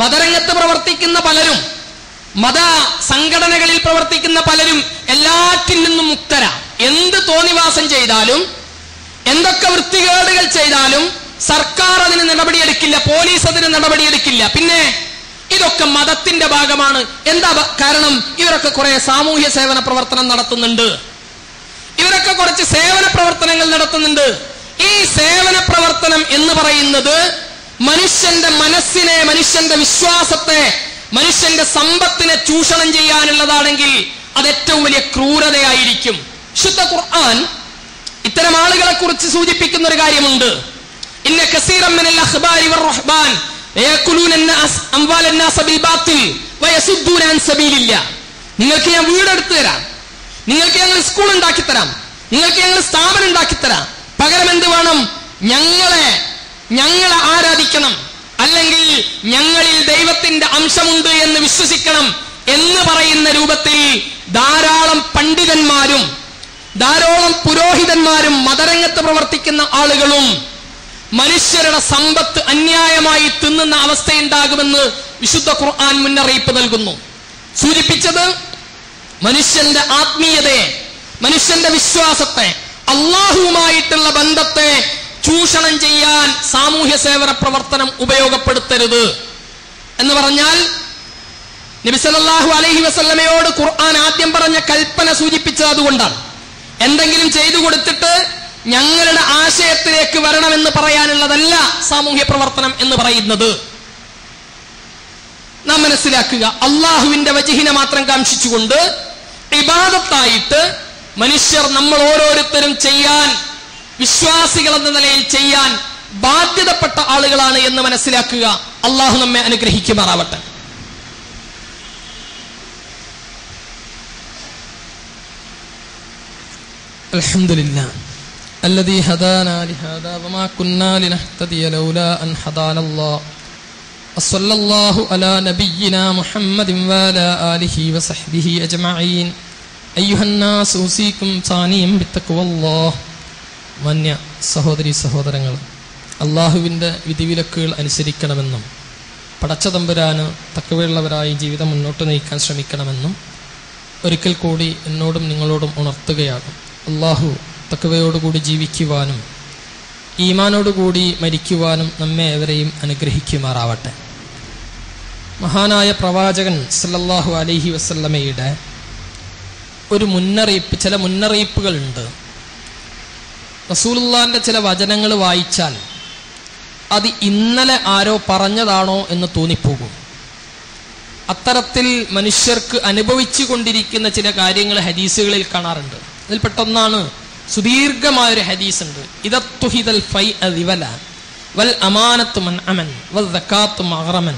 മതരംഗത്ത് പ്രവർത്തിക്കുന്ന പലരും, മത സംഘടനകളിൽ പ്രവർത്തിക്കുന്ന പലരും എല്ലാറ്റിൽ നിന്നും മുക്തരാ. എന്ത് തോന്നിവാസം ചെയ്താലും, എന്തൊക്കെ വൃത്തികേടുകൾ ചെയ്താലും സർക്കാർ അതിന് നടപടിയെടുക്കില്ല, പോലീസ് അതിന് നടപടിയെടുക്കില്ല. പിന്നെ ഇതൊക്കെ മതത്തിന്റെ ഭാഗമാണ്. എന്താ കാരണം? ഇവരൊക്കെ കുറെ സാമൂഹ്യ സേവന പ്രവർത്തനം നടത്തുന്നുണ്ട്, ഇവരൊക്കെ കുറച്ച് സേവന പ്രവർത്തനങ്ങൾ നടത്തുന്നുണ്ട്. ഈ സേവന പ്രവർത്തനം എന്ന് പറയുന്നത് മനുഷ്യന്റെ മനസ്സിനെ, മനുഷ്യന്റെ വിശ്വാസത്തെ, മനുഷ്യന്റെ സമ്പത്തിനെ ചൂഷണം ചെയ്യാനുള്ളതാണെങ്കിൽ അത് ഏറ്റവും വലിയ ക്രൂരതയായിരിക്കും. ശുദ്ധ ഖുർആൻ ഇത്തരം ആളുകളെ കുറിച്ച് സൂചിപ്പിക്കുന്ന ഒരു കാര്യമുണ്ട്. ഇന്ന കസീറൻ മിനൽ അഖ്ബാരി വർ-റഹ്ബാൻ യഅകുലൂന അംവാലൻ നാസ ബിൽ ബാത്തിൽ വയസുദ്ദൂന അൻ സബീലില്ലാ. നിങ്ങൾക്ക് ഞാൻ വീടെടുത്തു തരാം, നിങ്ങൾക്ക് ഞങ്ങൾ സ്കൂൾ ഉണ്ടാക്കി തരാം, നിങ്ങൾക്ക് ഞങ്ങൾ സ്ഥാപനം ഉണ്ടാക്കി തരാം, പകരം എന്ത് വേണം? ഞങ്ങളെ ആരാധിക്കണം, അല്ലെങ്കിൽ ഞങ്ങളിൽ ദൈവത്തിന്റെ അംശമുണ്ട് എന്ന് വിശ്വസിക്കണം എന്ന് പറയുന്ന രൂപത്തിൽ ധാരാളം പണ്ഡിതന്മാരും ധാരാളം പുരോഹിതന്മാരും മതരംഗത്ത് പ്രവർത്തിക്കുന്ന ആളുകളും മനുഷ്യരുടെ സമ്പത്ത് അന്യായമായി തിന്നുന്ന അവസ്ഥയുണ്ടാകുമെന്ന് വിശുദ്ധ ഖുർആൻ മുന്നറിയിപ്പ് നൽകുന്നു. സൂചിപ്പിച്ചത് മനുഷ്യന്റെ ആത്മീയതയെ, മനുഷ്യന്റെ വിശ്വാസത്തെ, അള്ളാഹുവുമായിട്ടുള്ള ബന്ധത്തെ ചൂഷണം ചെയ്യാൻ സാമൂഹ്യ സേവന പ്രവർത്തനം ഉപയോഗപ്പെടുത്തരുത് എന്ന് പറഞ്ഞാൽ, നബി സല്ലല്ലാഹു അലൈഹി വസല്ലമയോട് ഖുർആൻ ആദ്യം പറഞ്ഞ കൽപ്പന സൂചിപ്പിച്ചത് അതുകൊണ്ടാണ്. എന്തെങ്കിലും ചെയ്തു കൊടുത്തിട്ട് ഞങ്ങളുടെ ആശയത്തിലേക്ക് വരണമെന്ന് പറയാനുള്ളതല്ല സാമൂഹ്യ പ്രവർത്തനം എന്ന് പറയുന്നത്. നാം മനസ്സിലാക്കുക, അള്ളാഹുവിന്റെ വജ്ഹിനെ മാത്രം കാംക്ഷിച്ചുകൊണ്ട് ഇബാദത്തായിട്ട് മനുഷ്യർ നമ്മൾ ഓരോരുത്തരും ചെയ്യാൻ, വിശ്വാസികൾ എന്ന നിലയിൽ ചെയ്യാൻ ബാധ്യതപ്പെട്ട ആളുകളാണ് എന്ന് മനസ്സിലാക്കുക. അള്ളാഹു നമ്മെ അനുഗ്രഹിക്കുമാറാവട്ടെ. അൽഹംദുലില്ലാഹ് الذي هدانا لهذا وما كنا لنهتدي لولا أن هدانا الله وصلى الله على نبينا محمد وعلى آله وصحبه أجمعين أيها الناس أوصيكم ثانيا بتقوى الله. മാന്യ സഹോദരി സഹോദരങ്ങൾ, അള്ളാഹുവിൻ്റെ വിധിവിലക്കുകൾ അനുസരിക്കണമെന്നും പടച്ചതമ്പുരാന് തക്കവയുള്ളവരായി ജീവിതം മുന്നോട്ട് നയിക്കാൻ ശ്രമിക്കണമെന്നും ഒരിക്കൽ കൂടി എന്നോടും നിങ്ങളോടും ഉണർത്തുകയാകും. അള്ളാഹു തക്കവയോടുകൂടി ജീവിക്കുവാനും ഈമാനോടുകൂടി മരിക്കുവാനും നമ്മെ ഏവരെയും അനുഗ്രഹിക്കുമാറാവട്ടെ. മഹാനായ പ്രവാചകൻ സല്ലല്ലാഹു അലൈഹി വസല്ലമയുടെ ഒരു മുന്നറിയിപ്പ്, ചില മുന്നറിയിപ്പുകളുണ്ട്. റസൂലുള്ളാഹിന്റെ ചില വചനങ്ങൾ വായിച്ചാൽ അത് ഇന്നലെ ആരോ പറഞ്ഞതാണോ എന്ന് തോന്നിപ്പോകും. അത്തരത്തിൽ മനുഷ്യർക്ക് അനുഭവിച്ചു കൊണ്ടിരിക്കുന്ന ചില കാര്യങ്ങൾ ഹദീസുകളിൽ കാണാറുണ്ട്. അതിൽപ്പെട്ടൊന്നാണ് സുദീർഘമായൊരു ഹദീസ് ഉണ്ട്. ഇദത്തുഹിദൽ ഫൈഅ ദിവല വൽ അമാനത്തു മൻഅമൻ വൽ സകാത്തു മഗ്റമൻ.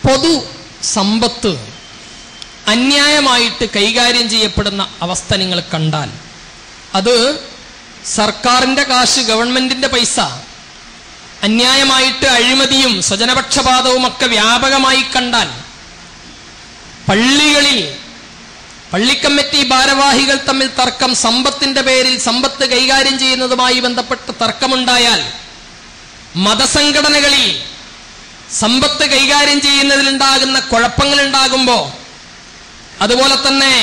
പൊതു സമ്പത്ത് അന്യായമായിട്ട് കൈകാര്യം ചെയ്യപ്പെടുന്ന അവസ്ഥ നിങ്ങൾ കണ്ടാൽ, അത് സർക്കാരിന്റെ കാശ്, ഗവൺമെന്റിന്റെ പൈസ അന്യായമായിട്ട് അഴിമതിയും സ്വജനപക്ഷപാതവും ഒക്കെ വ്യാപകമായി കണ്ടാൽ, പള്ളികളിൽ പള്ളിക്കമ്മിറ്റി ഭാരവാഹികൾ തമ്മിൽ തർക്കം, സമ്പത്തിന്റെ പേരിൽ സമ്പത്ത് കൈകാര്യം ചെയ്യുന്നതുമായി ബന്ധപ്പെട്ട് തർക്കമുണ്ടായാൽ, മതസംഘടനകളിൽ സമ്പത്ത് കൈകാര്യം ചെയ്യുന്നതിലുണ്ടാകുന്ന കുഴപ്പങ്ങൾ ഉണ്ടാകുമ്പോൾ, അതുപോലെ തന്നെ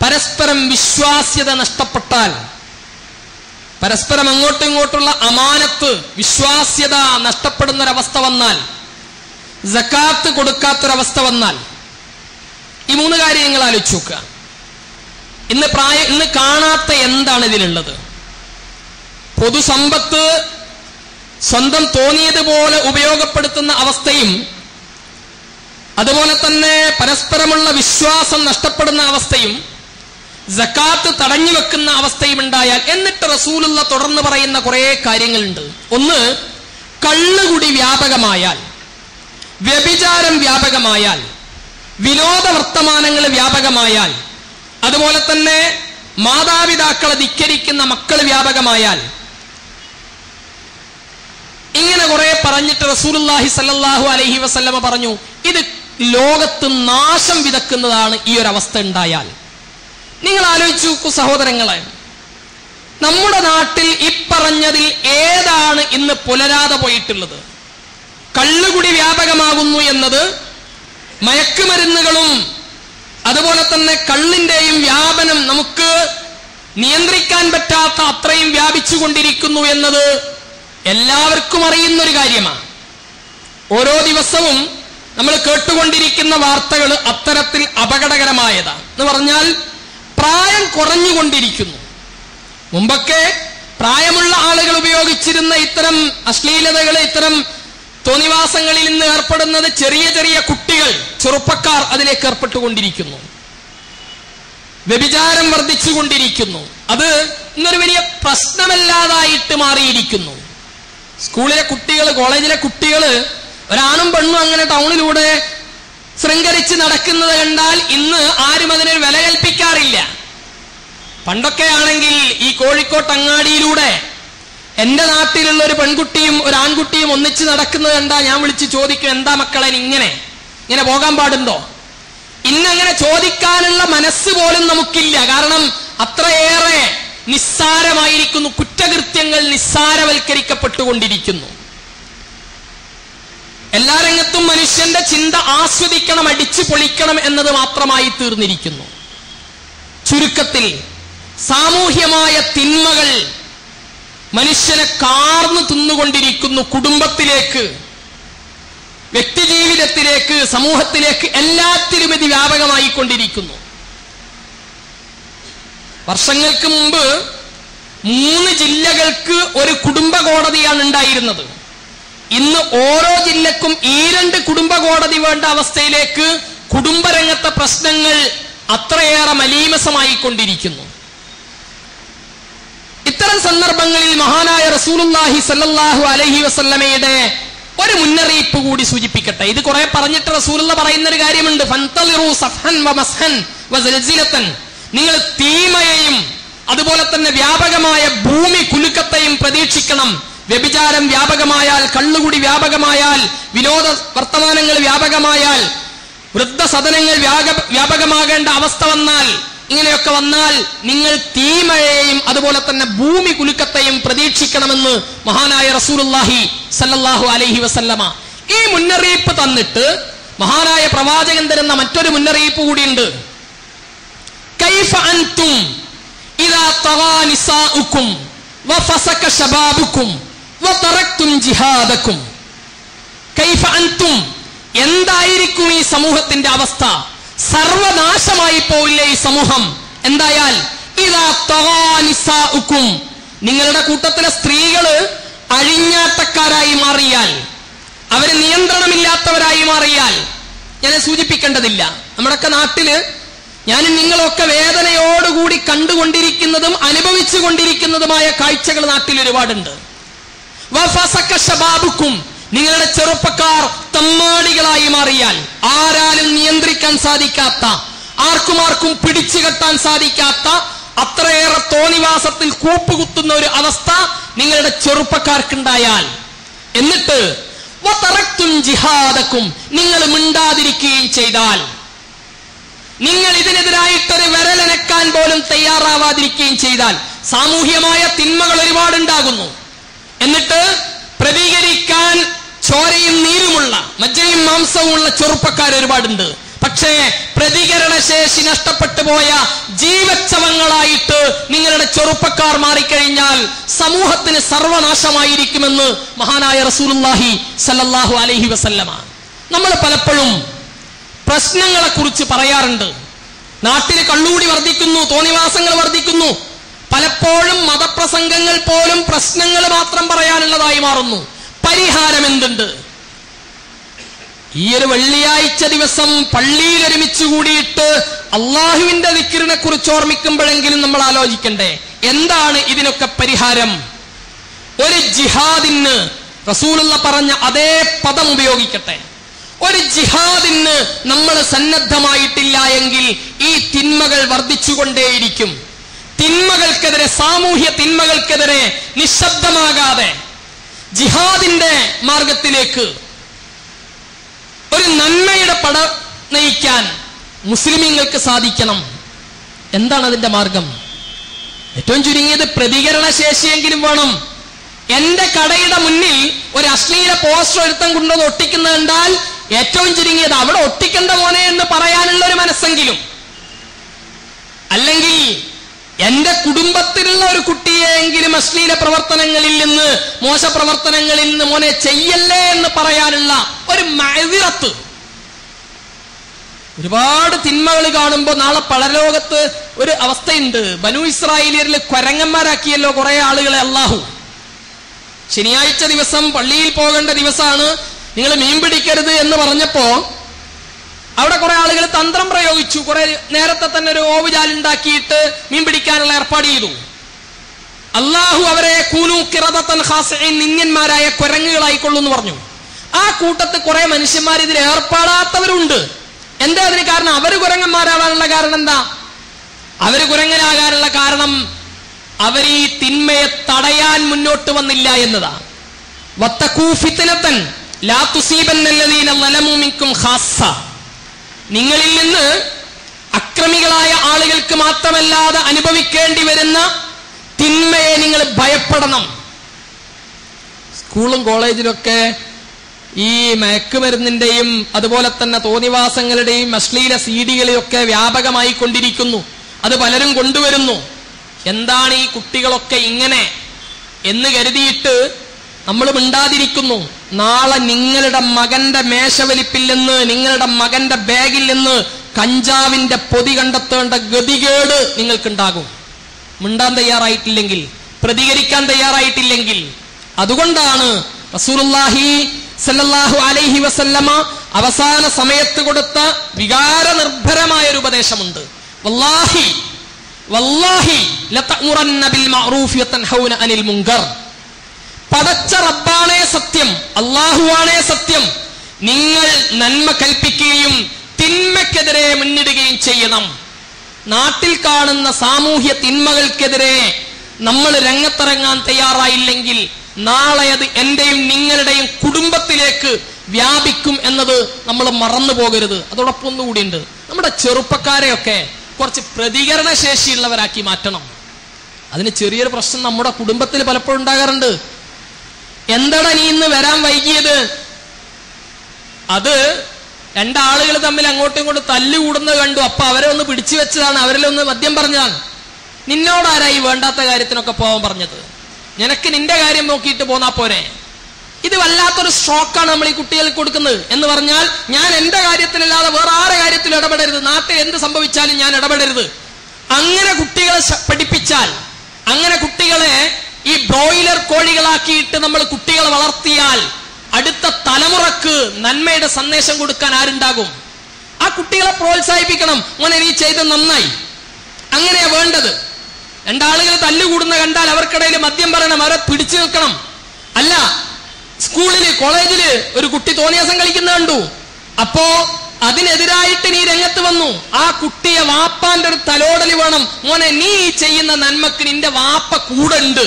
പരസ്പരം വിശ്വാസ്യത നഷ്ടപ്പെട്ടാൽ, പരസ്പരം അങ്ങോട്ടും ഇങ്ങോട്ടുള്ള അമാനത്ത്, വിശ്വാസ്യത നഷ്ടപ്പെടുന്നൊരവസ്ഥ വന്നാൽ, സകാത്ത് കൊടുക്കാത്തൊരവസ്ഥ വന്നാൽ, ഈ 3 കാര്യങ്ങൾ ആലോചിച്ച് നോക്കുക. ഇന്ന് കാണാത്ത എന്താണ് ഇതിലുള്ളത്? പൊതുസമ്പത്ത് സ്വന്തം തോന്നിയതുപോലെ ഉപയോഗപ്പെടുത്തുന്ന അവസ്ഥയും, അതുപോലെ തന്നെ പരസ്പരമുള്ള വിശ്വാസം നഷ്ടപ്പെടുന്ന അവസ്ഥയും, സകാത്ത് തടഞ്ഞു വെക്കുന്ന അവസ്ഥയും ഉണ്ടായാൽ, എന്നിട്ട് റസൂലുള്ള തുടർന്ന് പറയുന്ന കുറെ കാര്യങ്ങളുണ്ട്. ഒന്ന്, കള്ളുകുടി വ്യാപകമായാൽ, വ്യഭിചാരം വ്യാപകമായാൽ, വിനോദ വർത്തമാനങ്ങൾ വ്യാപകമായാൽ, അതുപോലെ തന്നെ മാതാപിതാക്കളെ ധിക്കരിക്കുന്ന മക്കൾ വ്യാപകമായാൽ, ഇങ്ങനെ കുറെ പറഞ്ഞിട്ട് റസൂലുള്ളാഹി സ്വല്ലല്ലാഹു അലൈഹി വസല്ലമ പറഞ്ഞു, ഇത് ലോകത്ത് നാശം വിതക്കുന്നതാണ് ഈ ഒരു അവസ്ഥ ഉണ്ടായാൽ. നിങ്ങൾ ആലോചിച്ചു നോക്കൂ സഹോദരങ്ങളെ, നമ്മുടെ നാട്ടിൽ ഇപ്പറഞ്ഞതിൽ ഏതാണ് ഇന്ന് പുലരാതെ പോയിട്ടുള്ളത്? കള്ളുകുടി വ്യാപകമാകുന്നു എന്നത് മയക്കുമരുന്നുകളും അതുപോലെ തന്നെ കള്ളിന്റെയും വ്യാപനം നമുക്ക് നിയന്ത്രിക്കാൻ പറ്റാത്ത അത്രയും വ്യാപിച്ചുകൊണ്ടിരിക്കുന്നു എന്നത് എല്ലാവർക്കും അറിയുന്നൊരു കാര്യമാണ്. ഓരോ ദിവസവും നമ്മൾ കേട്ടുകൊണ്ടിരിക്കുന്ന വാർത്തകൾ അത്തരത്തിൽ അപകടകരമായതാണ്. എന്ന് പറഞ്ഞാൽ പ്രായം കുറഞ്ഞുകൊണ്ടിരിക്കുന്നു. മുമ്പൊക്കെ പ്രായമുള്ള ആളുകൾ ഉപയോഗിച്ചിരുന്ന ഇത്തരം അശ്ലീലതകൾ, ഇത്തരം തോന്നിവാസങ്ങളിൽ നിന്ന് ഏർപ്പെടുന്നത് ചെറിയ ചെറിയ കുട്ടികൾ, ചെറുപ്പക്കാർ അതിലേക്ക് ഏർപ്പെട്ടുകൊണ്ടിരിക്കുന്നു. വ്യഭിചാരം വർദ്ധിച്ചുകൊണ്ടിരിക്കുന്നു. അത് ഇന്നൊരു വലിയ പ്രശ്നമല്ലാതായിട്ട് മാറിയിരിക്കുന്നു. സ്കൂളിലെ കുട്ടികൾ, കോളേജിലെ കുട്ടികൾ, ഒരാണും പെണ്ണും അങ്ങനെ ടൗണിലൂടെ ശൃംഗരിച്ച് നടക്കുന്നത് കണ്ടാൽ ഇന്ന് ആരും അതിനൊരു വില കൽപ്പിക്കാറില്ല. പണ്ടൊക്കെ ആണെങ്കിൽ ഈ കോഴിക്കോട്ട് അങ്ങാടിയിലൂടെ എന്റെ നാട്ടിലുള്ള ഒരു പെൺകുട്ടിയും ഒരു ആൺകുട്ടിയും ഒന്നിച്ച് നടക്കുന്നത് കണ്ടാ ഞാൻ വിളിച്ച് ചോദിക്കും, എന്താ മക്കളെ ഇങ്ങനെ പോകാൻ പാടുണ്ടോ? ഇന്നങ്ങനെ ചോദിക്കാനുള്ള മനസ്സ് പോലും നമുക്കില്ല. കാരണം അത്രയേറെ നിസ്സാരമായിരിക്കുന്നു. കുറ്റകൃത്യങ്ങൾ നിസ്സാരവൽക്കരിക്കപ്പെട്ടുകൊണ്ടിരിക്കുന്നു. എല്ലാ രംഗത്തും മനുഷ്യന്റെ ചിന്ത ആസ്വദിക്കണം, അടിച്ചു പൊളിക്കണം എന്നത് മാത്രമായി തീർന്നിരിക്കുന്നു. ചുരുക്കത്തിൽ സാമൂഹ്യമായ തിന്മകൾ മനുഷ്യനെ കാർന്നു തിന്നുകൊണ്ടിരിക്കുന്നു. കുടുംബത്തിലേക്ക്, വ്യക്തിജീവിതത്തിലേക്ക്, സമൂഹത്തിലേക്ക്, എല്ലാത്തിലും ഇത് വ്യാപകമായിക്കൊണ്ടിരിക്കുന്നു. വർഷങ്ങൾക്ക് മുമ്പ് 3 ജില്ലകൾക്ക് ഒരു കുടുംബ കോടതിയാണ് ഉണ്ടായിരുന്നത്. ഇന്ന് ഓരോ ജില്ലക്കും ഈ 2 കുടുംബ കോടതി വേണ്ട അവസ്ഥയിലേക്ക് കുടുംബരംഗത്തെ പ്രശ്നങ്ങൾ അത്രയേറെ മലീമസമായിക്കൊണ്ടിരിക്കുന്നു. ഇത്തരം സന്ദർഭങ്ങളിൽ മഹാനായ റസൂലുള്ളാഹി സ്വല്ലല്ലാഹു അലൈഹി വസല്ലമയുടെ ഒരു മുന്നറിയിപ്പ് കൂടി സൂചിപ്പിക്കട്ടെ. ഇത് കുറെ പറഞ്ഞിട്ട് റസൂലുള്ള പറയുന്ന ഒരു കാര്യമുണ്ട്. ഫന്തളിറു സഫ്ഹൻ വമസ്ഹൻ വസൽസിലതൻ. നിങ്ങൾ തീമയെയും അതുപോലെ തന്നെ വ്യാപകമായ ഭൂമി കുലുക്കത്തെയും പ്രതീക്ഷിക്കണം. വ്യഭിചാരം വ്യാപകമായാൽ, കള്ളുകുടി വ്യാപകമായാൽ, വിനോദ വർത്തമാനങ്ങൾ വ്യാപകമായാൽ, വൃദ്ധസദനങ്ങൾ വ്യാപകമാകേണ്ട അവസ്ഥ വന്നാൽ, ഇങ്ങനെയൊക്കെ വന്നാൽ നിങ്ങൾ തീമഴയെയും അതുപോലെ തന്നെ ഭൂമി കുലുക്കത്തെയും പ്രതീക്ഷിക്കണമെന്ന് മഹാനായ റസൂലുള്ളാഹി സല്ലല്ലാഹു അലൈഹി വസല്ലമ ഈ മുന്നറിയിപ്പ് തന്നിട്ട് മഹാനായ പ്രവാചകൻ തരുന്ന മറ്റൊരു മുന്നറിയിപ്പ് കൂടിയുണ്ട്. കൈഫ അൻതും ഇദാ തഗാ നിസാഉകും വഫസക ശബാബുകും വതറക്തും ജിഹാദകും. കൈഫ അൻതും, എന്തായിരിക്കും ഈ സമൂഹത്തിന്റെ അവസ്ഥ? സർവനാശമായി പോവില്ലേ ഈ സമൂഹം? എന്തായാൽ ഇദാ തഗാ നിസാഉകും, നിങ്ങളുടെ കൂട്ടത്തിലെ സ്ത്രീകള് അഴിഞ്ഞാട്ടക്കാരായി മാറിയാൽ, അവര് നിയന്ത്രണമില്ലാത്തവരായി മാറിയാൽ. ഞാൻ സൂചിപ്പിക്കേണ്ടതില്ല, നമ്മുടെയൊക്കെ നാട്ടില് ഞാനും നിങ്ങളൊക്കെ വേദനയോടുകൂടി കണ്ടുകൊണ്ടിരിക്കുന്നതും അനുഭവിച്ചു കൊണ്ടിരിക്കുന്നതുമായ കാഴ്ചകൾ നാട്ടിൽ ഒരുപാടുണ്ട്. നിങ്ങളുടെ ചെറുപ്പക്കാർ തമ്മാടികളായി മാറിയാൽ, ആരാലും നിയന്ത്രിക്കാൻ സാധിക്കാത്ത, ആർക്കും പിടിച്ചു കെട്ടാൻ സാധിക്കാത്ത അത്രയേറെ തോന്നിവാസത്തിൽ കൂപ്പുകുത്തുന്ന ഒരു അവസ്ഥ നിങ്ങളുടെ ചെറുപ്പക്കാർക്കുണ്ടായാൽ, എന്നിട്ട് ജിഹാദക്കും നിങ്ങൾ മിണ്ടാതിരിക്കുകയും ചെയ്താൽ, നിങ്ങൾ ഇതിനെതിരായിട്ടൊരു വിരലനക്കാൻ പോലും തയ്യാറാവാതിരിക്കുകയും ചെയ്താൽ, സാമൂഹ്യമായ തിന്മകൾ ഒരുപാടുണ്ടാകുന്നു. എന്നിട്ട് പ്രതികരിക്കാൻ ചോരയും നീരുമുള്ള, മജ്ജയും മാംസവുമുള്ള ചെറുപ്പക്കാർ ഒരുപാടുണ്ട്. പക്ഷേ പ്രതികരണശേഷി നഷ്ടപ്പെട്ടു പോയ ജീവച്ഛവങ്ങളായിട്ട് നിങ്ങളുടെ ചെറുപ്പക്കാർ മാറിക്കഴിഞ്ഞാൽ സമൂഹത്തിന് സർവനാശമായിരിക്കുമെന്ന് മഹാനായ റസൂലുള്ളാഹി സല്ലല്ലാഹു അലൈഹി വസല്ലമ. നമ്മൾ പലപ്പോഴും പ്രശ്നങ്ങളെ കുറിച്ച് പറയാറുണ്ട്. നാട്ടിൽ കള്ളൂടി വർദ്ധിക്കുന്നു, തോന്നിവാസങ്ങൾ വർദ്ധിക്കുന്നു. പലപ്പോഴും മതപ്രസംഗങ്ങൾ പോലും പ്രശ്നങ്ങൾ മാത്രം പറയാനുള്ളതായി മാറുന്നു. പരിഹാരം എന്തുണ്ട്? ഈ ഒരു വെള്ളിയാഴ്ച ദിവസം പള്ളിയിൽ ഒരുമിച്ച് കൂടിയിട്ട് അള്ളാഹുവിന്റെ ദിക്റിനെ കുറിച്ച് ഓർമ്മിക്കുമ്പോഴെങ്കിലും നമ്മൾ ആലോചിക്കണ്ടേ, എന്താണ് ഇതിനൊക്കെ പരിഹാരം? ഒരു ജിഹാദിന് റസൂലുള്ള പറഞ്ഞ അതേ പദം ഉപയോഗിക്കട്ടെ. ഒരു ജിഹാദിന് നമ്മൾ സന്നദ്ധമായിട്ടില്ല എങ്കിൽ ഈ തിന്മകൾ വർദ്ധിച്ചുകൊണ്ടേയിരിക്കും. തിന്മകൾക്കെതിരെ, സാമൂഹ്യ തിന്മകൾക്കെതിരെ നിശബ്ദമാകാതെ ജിഹാദിന്റെ മാർഗത്തിലേക്ക് ഒരു നന്മയുടെ പട നയിക്കാൻ മുസ്ലിമീങ്ങൾക്ക് സാധിക്കണം. എന്താണ് അതിന്റെ മാർഗം? ഏറ്റവും ചുരുങ്ങിയത് പ്രതികരണ ശേഷിയെങ്കിലും വേണം. എന്റെ കടയുടെ മുന്നിൽ ഒരു അശ്ലീല പോസ്റ്റർ ഒരുത്തം കൊണ്ടുവന്ന് ഒട്ടിക്കുന്നത് കണ്ടാൽ ഏറ്റവും ചുരുങ്ങിയത് അവിടെ ഒട്ടിക്കണ്ട മോനെ എന്ന് പറയാനുള്ള ഒരു മനസ്സെങ്കിലും, അല്ലെങ്കിൽ എന്റെ കുടുംബത്തിലുള്ള ഒരു കുട്ടിയെങ്കിലും അശ്ലീല പ്രവർത്തനങ്ങളിൽ നിന്ന്, മോശപ്രവർത്തനങ്ങളിൽ നിന്ന് മോനെ ചെയ്യല്ലേ എന്ന് പറയാനുള്ള ഒരു മഅ്ദിറത്ത്. ഒരുപാട് തിന്മകൾ കാണുമ്പോൾ നാളെ പരലോകത്ത് ഒരു അവസ്ഥയുണ്ട്. ബനൂ ഇസ്രായേലിയരിൽ കുരങ്ങന്മാരാക്കിയല്ലോ കുറെ ആളുകളെ അല്ലാഹു. ശനിയാഴ്ച ദിവസം പള്ളിയിൽ പോകേണ്ട ദിവസമാണ്, നിങ്ങൾ മീൻ പിടിക്കരുത് എന്ന് പറഞ്ഞപ്പോ അവിടെ കുറെ ആളുകൾ തന്ത്രം പ്രയോഗിച്ചു. കുറെ നേരത്തെ തന്നെ ഒരു ഓവുചാലുണ്ടാക്കിയിട്ട് മീൻ പിടിക്കാനുള്ള ഏർപ്പാട് ചെയ്തു. അള്ളാഹു അവരെ കൂനു ഖിറദതൻ ഖാസിഈൻ, നിന്യന്മാരായ കുരങ്ങുകളായിക്കൊള്ളൂ എന്ന് പറഞ്ഞു. ആ കൂട്ടത്ത് കുറെ മനുഷ്യന്മാർ ഇതിൽ ഏർപ്പാടാത്തവരുണ്ട്. എന്താ അതിന് കാരണം? അവര് കുരങ്ങന്മാരാവാനുള്ള കാരണം എന്താ? അവര് കുരങ്ങനാകാനുള്ള കാരണം അവർ ഈ തിന്മയെ തടയാൻ മുന്നോട്ട് വന്നില്ല എന്നതാ. വത്തഖൂ ഫിത്നതൻ ലാ തുസീബന്നല്ലദീന ളലമൂ മിൻകും ഖാസ്സ, നിങ്ങളിൽ നിന്ന് അക്രമികളായ ആളുകൾക്ക് മാത്രമല്ലാതെ അനുഭവിക്കേണ്ടി വരുന്ന തിന്മയെ നിങ്ങൾ ഭയപ്പെടണം. സ്കൂളും കോളേജിലൊക്കെ ഈ മയക്കുമരുന്നിന്റെയും അതുപോലെ തന്നെ തോന്നിവാസങ്ങളുടെയും അശ്ലീല സീഡികളെയൊക്കെ വ്യാപകമായി കൊണ്ടിരിക്കുന്നു. അത് പലരും കൊണ്ടുവരുന്നു. എന്താണ് ഈ കുട്ടികളൊക്കെ ഇങ്ങനെ എന്ന് കരുതിയിട്ട് നമ്മൾ മിണ്ടാതിരിക്കുന്നു. നാളെ നിങ്ങളുടെ മകന്റെ മേശവലിപ്പിൽ നിന്ന്, നിങ്ങളുടെ മകന്റെ ബാഗിൽ നിന്ന് കഞ്ചാവിന്റെ പൊതി കണ്ടെത്തേണ്ട ഗതികേട് നിങ്ങൾക്കുണ്ടാകും, മിണ്ടാൻ തയ്യാറായിട്ടില്ലെങ്കിൽ, പ്രതികരിക്കാൻ തയ്യാറായിട്ടില്ലെങ്കിൽ. അതുകൊണ്ടാണ് റസൂലുള്ളാഹി സല്ലല്ലാഹു അലൈഹി വസല്ലമ അവസാന സമയത്ത് കൊടുത്ത വികാര നിർഭരമായ ഒരു ഉപദേശമുണ്ട്. വല്ലാഹി വല്ലാഹി ലതഅമുറന്ന ബിൽ മഅറൂഫി വതൻഹൗന അനിൽ മുൻകർ. പടച്ച റബ്ബാണേ സത്യം, അല്ലാഹുവാണേ സത്യം, നിങ്ങൾ നന്മ കൽപ്പിക്കുകയും തിന്മയ്ക്കെതിരെ മുന്നിടുകയും ചെയ്യണം. നാട്ടിൽ കാണുന്ന സാമൂഹ്യ തിന്മകൾക്കെതിരെ നമ്മൾ രംഗത്തിറങ്ങാൻ തയ്യാറായില്ലെങ്കിൽ നാളെ അത് എന്റെയും നിങ്ങളുടെയും കുടുംബത്തിലേക്ക് വ്യാപിക്കും എന്നത് നമ്മൾ മറന്നു പോകരുത്. അതോടൊപ്പം ഒന്നുകൂടിയുണ്ട്, നമ്മുടെ ചെറുപ്പക്കാരെയൊക്കെ കുറച്ച് പ്രതികരണ ശേഷിയുള്ളവരാക്കി മാറ്റണം. അതിന് ചെറിയൊരു പ്രശ്നം നമ്മുടെ കുടുംബത്തിൽ പലപ്പോഴും ഉണ്ടാകാറുണ്ട്. എന്താണ് നീ ഇന്ന് വരാൻ വൈകിയത്? അത് രണ്ടാളുകൾ തമ്മിൽ അങ്ങോട്ടും ഇങ്ങോട്ടും തല്ലുകൂടുന്നത് കണ്ടു, അപ്പൊ അവരെ ഒന്ന് പിടിച്ചു വെച്ചതാണ്, അവരിലൊന്ന് മദ്യം പറഞ്ഞതാണ്. നിന്നോടാരായി വേണ്ടാത്ത കാര്യത്തിനൊക്കെ പോകാൻ പറഞ്ഞത്? നിനക്ക് നിന്റെ കാര്യം നോക്കിയിട്ട് പോന്നാ പോരെ. ഇത് വല്ലാത്തൊരു സ്ട്രോക്കാണ് നമ്മൾ ഈ കുട്ടികൾക്ക് കൊടുക്കുന്നത്. എന്ന് പറഞ്ഞാൽ ഞാൻ എന്റെ കാര്യത്തിലല്ലാതെ വേറെ ആരുടെ കാര്യത്തിലും ഇടപെടരുത്, നാട്ടിൽ എന്ത് സംഭവിച്ചാലും ഞാൻ ഇടപെടരുത്. അങ്ങനെ കുട്ടികളെ പഠിപ്പിച്ചാൽ, അങ്ങനെ കുട്ടികളെ ഈ ബ്രോയിലർ കോഴികളാക്കിയിട്ട് നമ്മൾ കുട്ടികളെ വളർത്തിയാൽ അടുത്ത തലമുറക്ക് നന്മയുടെ സന്ദേശം കൊടുക്കാൻ ആരുണ്ടാകും? ആ കുട്ടികളെ പ്രോത്സാഹിപ്പിക്കണം. മോനെ നീ ചെയ്ത് നന്നായി, അങ്ങനെയാ വേണ്ടത്. രണ്ടാളുകൾ തല്ലുകൂടുന്ന കണ്ടാൽ അവർക്കിടയിൽ മദ്യം പറയണം, അവരെ പിടിച്ചു നിൽക്കണം. അല്ല, സ്കൂളില് കോളേജില് ഒരു കുട്ടി തോന്നിയാസം കളിക്കുന്ന കണ്ടു, അപ്പോ അതിനെതിരായിട്ട് നീ രംഗത്ത് വന്നു. ആ കുട്ടിയെ വാപ്പാന്റെ ഒരു തലോടൽ വേണം. മോനെ നീ ചെയ്യുന്ന നന്മക്ക് നിന്റെ വാപ്പ കൂടെ ഉണ്ട്,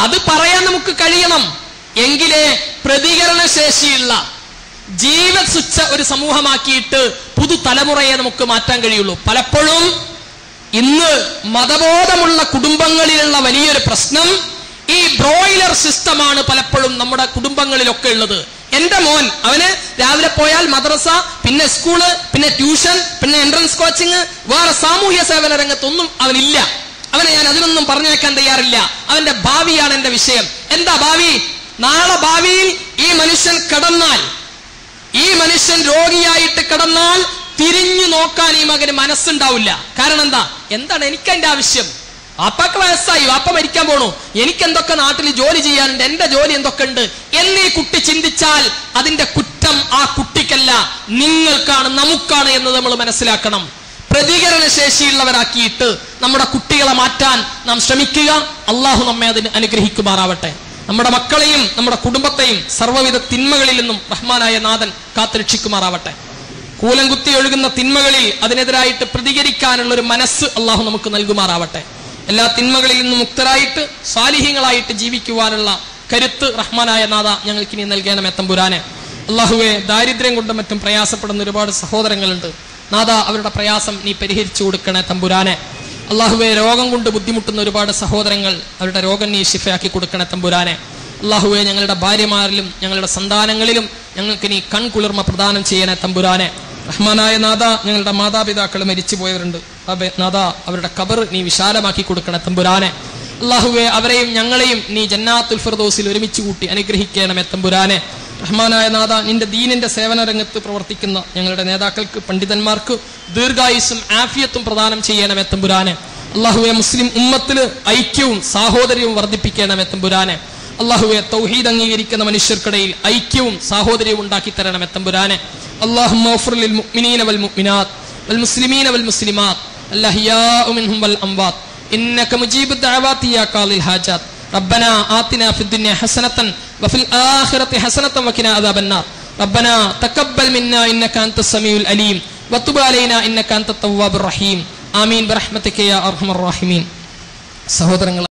അത് പറയാൻ നമുക്ക് കഴിയണം. എങ്കിലേ പ്രതികരണശേഷിയുള്ള ജീവസുച്ച ഒരു സമൂഹമാക്കിയിട്ട് പുതുതലമുറയെ നമുക്ക് മാറ്റാൻ കഴിയുള്ളൂ. പലപ്പോഴും ഇന്ന് മതബോധമുള്ള കുടുംബങ്ങളിലുള്ള വലിയൊരു പ്രശ്നം ഈ ബ്രോയിലർ സിസ്റ്റമാണ് പലപ്പോഴും നമ്മുടെ കുടുംബങ്ങളിലൊക്കെ ഉള്ളത്. എന്റെ മോൻ, അവന് രാവിലെ പോയാൽ മദ്രസ, പിന്നെ സ്കൂള്, പിന്നെ ട്യൂഷൻ, പിന്നെ എൻട്രൻസ് കോച്ചിങ്, വേറെ സാമൂഹ്യ സേവന രംഗത്തൊന്നും അവനില്ല. അവനെ ഞാൻ അതിനൊന്നും പറഞ്ഞേക്കാൻ തയ്യാറില്ല. അവന്റെ ഭാവിയാണ് എന്റെ വിഷയം. എന്താ ഭാവി? നാളെ ഭാവിയിൽ ഈ മനുഷ്യൻ കിടന്നാൽ, ഈ മനുഷ്യൻ രോഗിയായിട്ട് കിടന്നാൽ തിരിഞ്ഞു നോക്കാൻ ഈ മകന് മനസ്സുണ്ടാവില്ല. കാരണം എന്താണ് എനിക്കെന്റെ ആവശ്യം? വാപ്പാക്ക് വയസ്സായി, വാപ്പ മരിക്കാൻ പോണു, എനിക്കെന്തൊക്കെ നാട്ടിൽ ജോലി ചെയ്യാനുണ്ട്, എന്റെ ജോലി എന്തൊക്കെ ഉണ്ട് എന്നീ കുട്ടി ചിന്തിച്ചാൽ അതിന്റെ കുറ്റം ആ കുട്ടിക്കല്ല, നിങ്ങൾക്കാണ്, നമുക്കാണ് എന്ന് നമ്മൾ മനസ്സിലാക്കണം. പ്രതികരണശേഷിയുള്ളവരാക്കിയിട്ട് നമ്മുടെ കുട്ടികളെ മാറ്റാൻ നാം ശ്രമിക്കുക. അള്ളാഹു നമ്മെ അതിന് അനുഗ്രഹിക്കുമാറാവട്ടെ. നമ്മുടെ മക്കളെയും നമ്മുടെ കുടുംബത്തെയും സർവ്വവിധ തിന്മകളിൽ നിന്നും റഹ്മാനായ നാഥൻ കാത്തുരക്ഷിക്കുമാറാവട്ടെ. കൂലം കുത്തി ഒഴുകുന്ന തിന്മകളിൽ അതിനെതിരായിട്ട് പ്രതികരിക്കാനുള്ള ഒരു മനസ്സ് അള്ളാഹു നമുക്ക് നൽകുമാറാവട്ടെ. എല്ലാ തിന്മകളിൽ നിന്നും മുക്തരായിട്ട് സാലിഹ്യങ്ങളായിട്ട് ജീവിക്കുവാനുള്ള കരുത്ത് റഹ്മാനായ നാഥ ഞങ്ങൾക്ക് ഇനി നൽകണമേ തമ്പുരാനെ. അള്ളാഹുവെ, ദാരിദ്ര്യം കൊണ്ടും മറ്റും പ്രയാസപ്പെടുന്ന ഒരുപാട് സഹോദരങ്ങളുണ്ട്. നാഥ, അവരുടെ പ്രയാസം നീ പരിഹരിച്ചു കൊടുക്കണേ തമ്പുരാനെ. അള്ളാഹുവെ, രോഗം കൊണ്ട് ബുദ്ധിമുട്ടുന്ന ഒരുപാട് സഹോദരങ്ങൾ, അവരുടെ രോഗം നീ ശിഫയാക്കി കൊടുക്കണേ തമ്പുരാനെ. അള്ളാഹുവെ, ഞങ്ങളുടെ ഭാര്യമാരിലും ഞങ്ങളുടെ സന്താനങ്ങളിലും ഞങ്ങൾക്ക് നീ കൺകുളിർമ പ്രദാനം ചെയ്യണേ തമ്പുരാനെ. റഹ്മാനായ നാഥ, ഞങ്ങളുടെ മാതാപിതാക്കൾ മരിച്ചു പോയവരുണ്ട്. നാഥ, അവരുടെ ഖബർ നീ വിശാലമാക്കി കൊടുക്കണേ തമ്പുരാനെ. അള്ളാഹുവെ, അവരെയും ഞങ്ങളെയും നീ ജന്നാത്തുൽ ഫിർദൗസിൽ ഒരുമിച്ച് കൂട്ടി അനുഗ്രഹിക്കണമേ തമ്പുരാനെ. റഹ്മാനായ നാഥ, നിന്റെ ദീനിന്റെ സേവന രംഗത്ത് പ്രവർത്തിക്കുന്ന ഞങ്ങളുടെ നേതാക്കൾക്ക്, പണ്ഡിതന്മാർക്ക് ദീർഘായുസ്സും ആഫിയത്തും പ്രദാനം ചെയ്യണമേ തമ്പുരാനെ. അള്ളാഹുവെ, മുസ്ലിം ഉമ്മത്തില് ഐക്യവും സാഹോദര്യവും വർദ്ധിപ്പിക്കണമേ തമ്പുരാനെ. അള്ളാഹുവെ, തൗഹീദ് അംഗീകരിക്കുന്ന മനുഷ്യർക്കിടയിൽ ഐക്യവും സാഹോദര്യവും ഉണ്ടാക്കി തരണമേ തമ്പുരാനെ. اللهم اغفر للمؤمنين والمؤمنات والمسلمين والمسلمات الأحياء منهم والأموات إنك مجيب الدعوات يا قاضي الحاجات. ربنا آتنا في الدنيا حسنة وفي الآخرة حسنة وقنا عذاب النار. ربنا تقبل منا إنك أنت السميع العليم وتب علينا إنك أنت التواب الرحيم. آمين برحمتك يا أرحم الراحمين. സഹോദരങ്ങൾ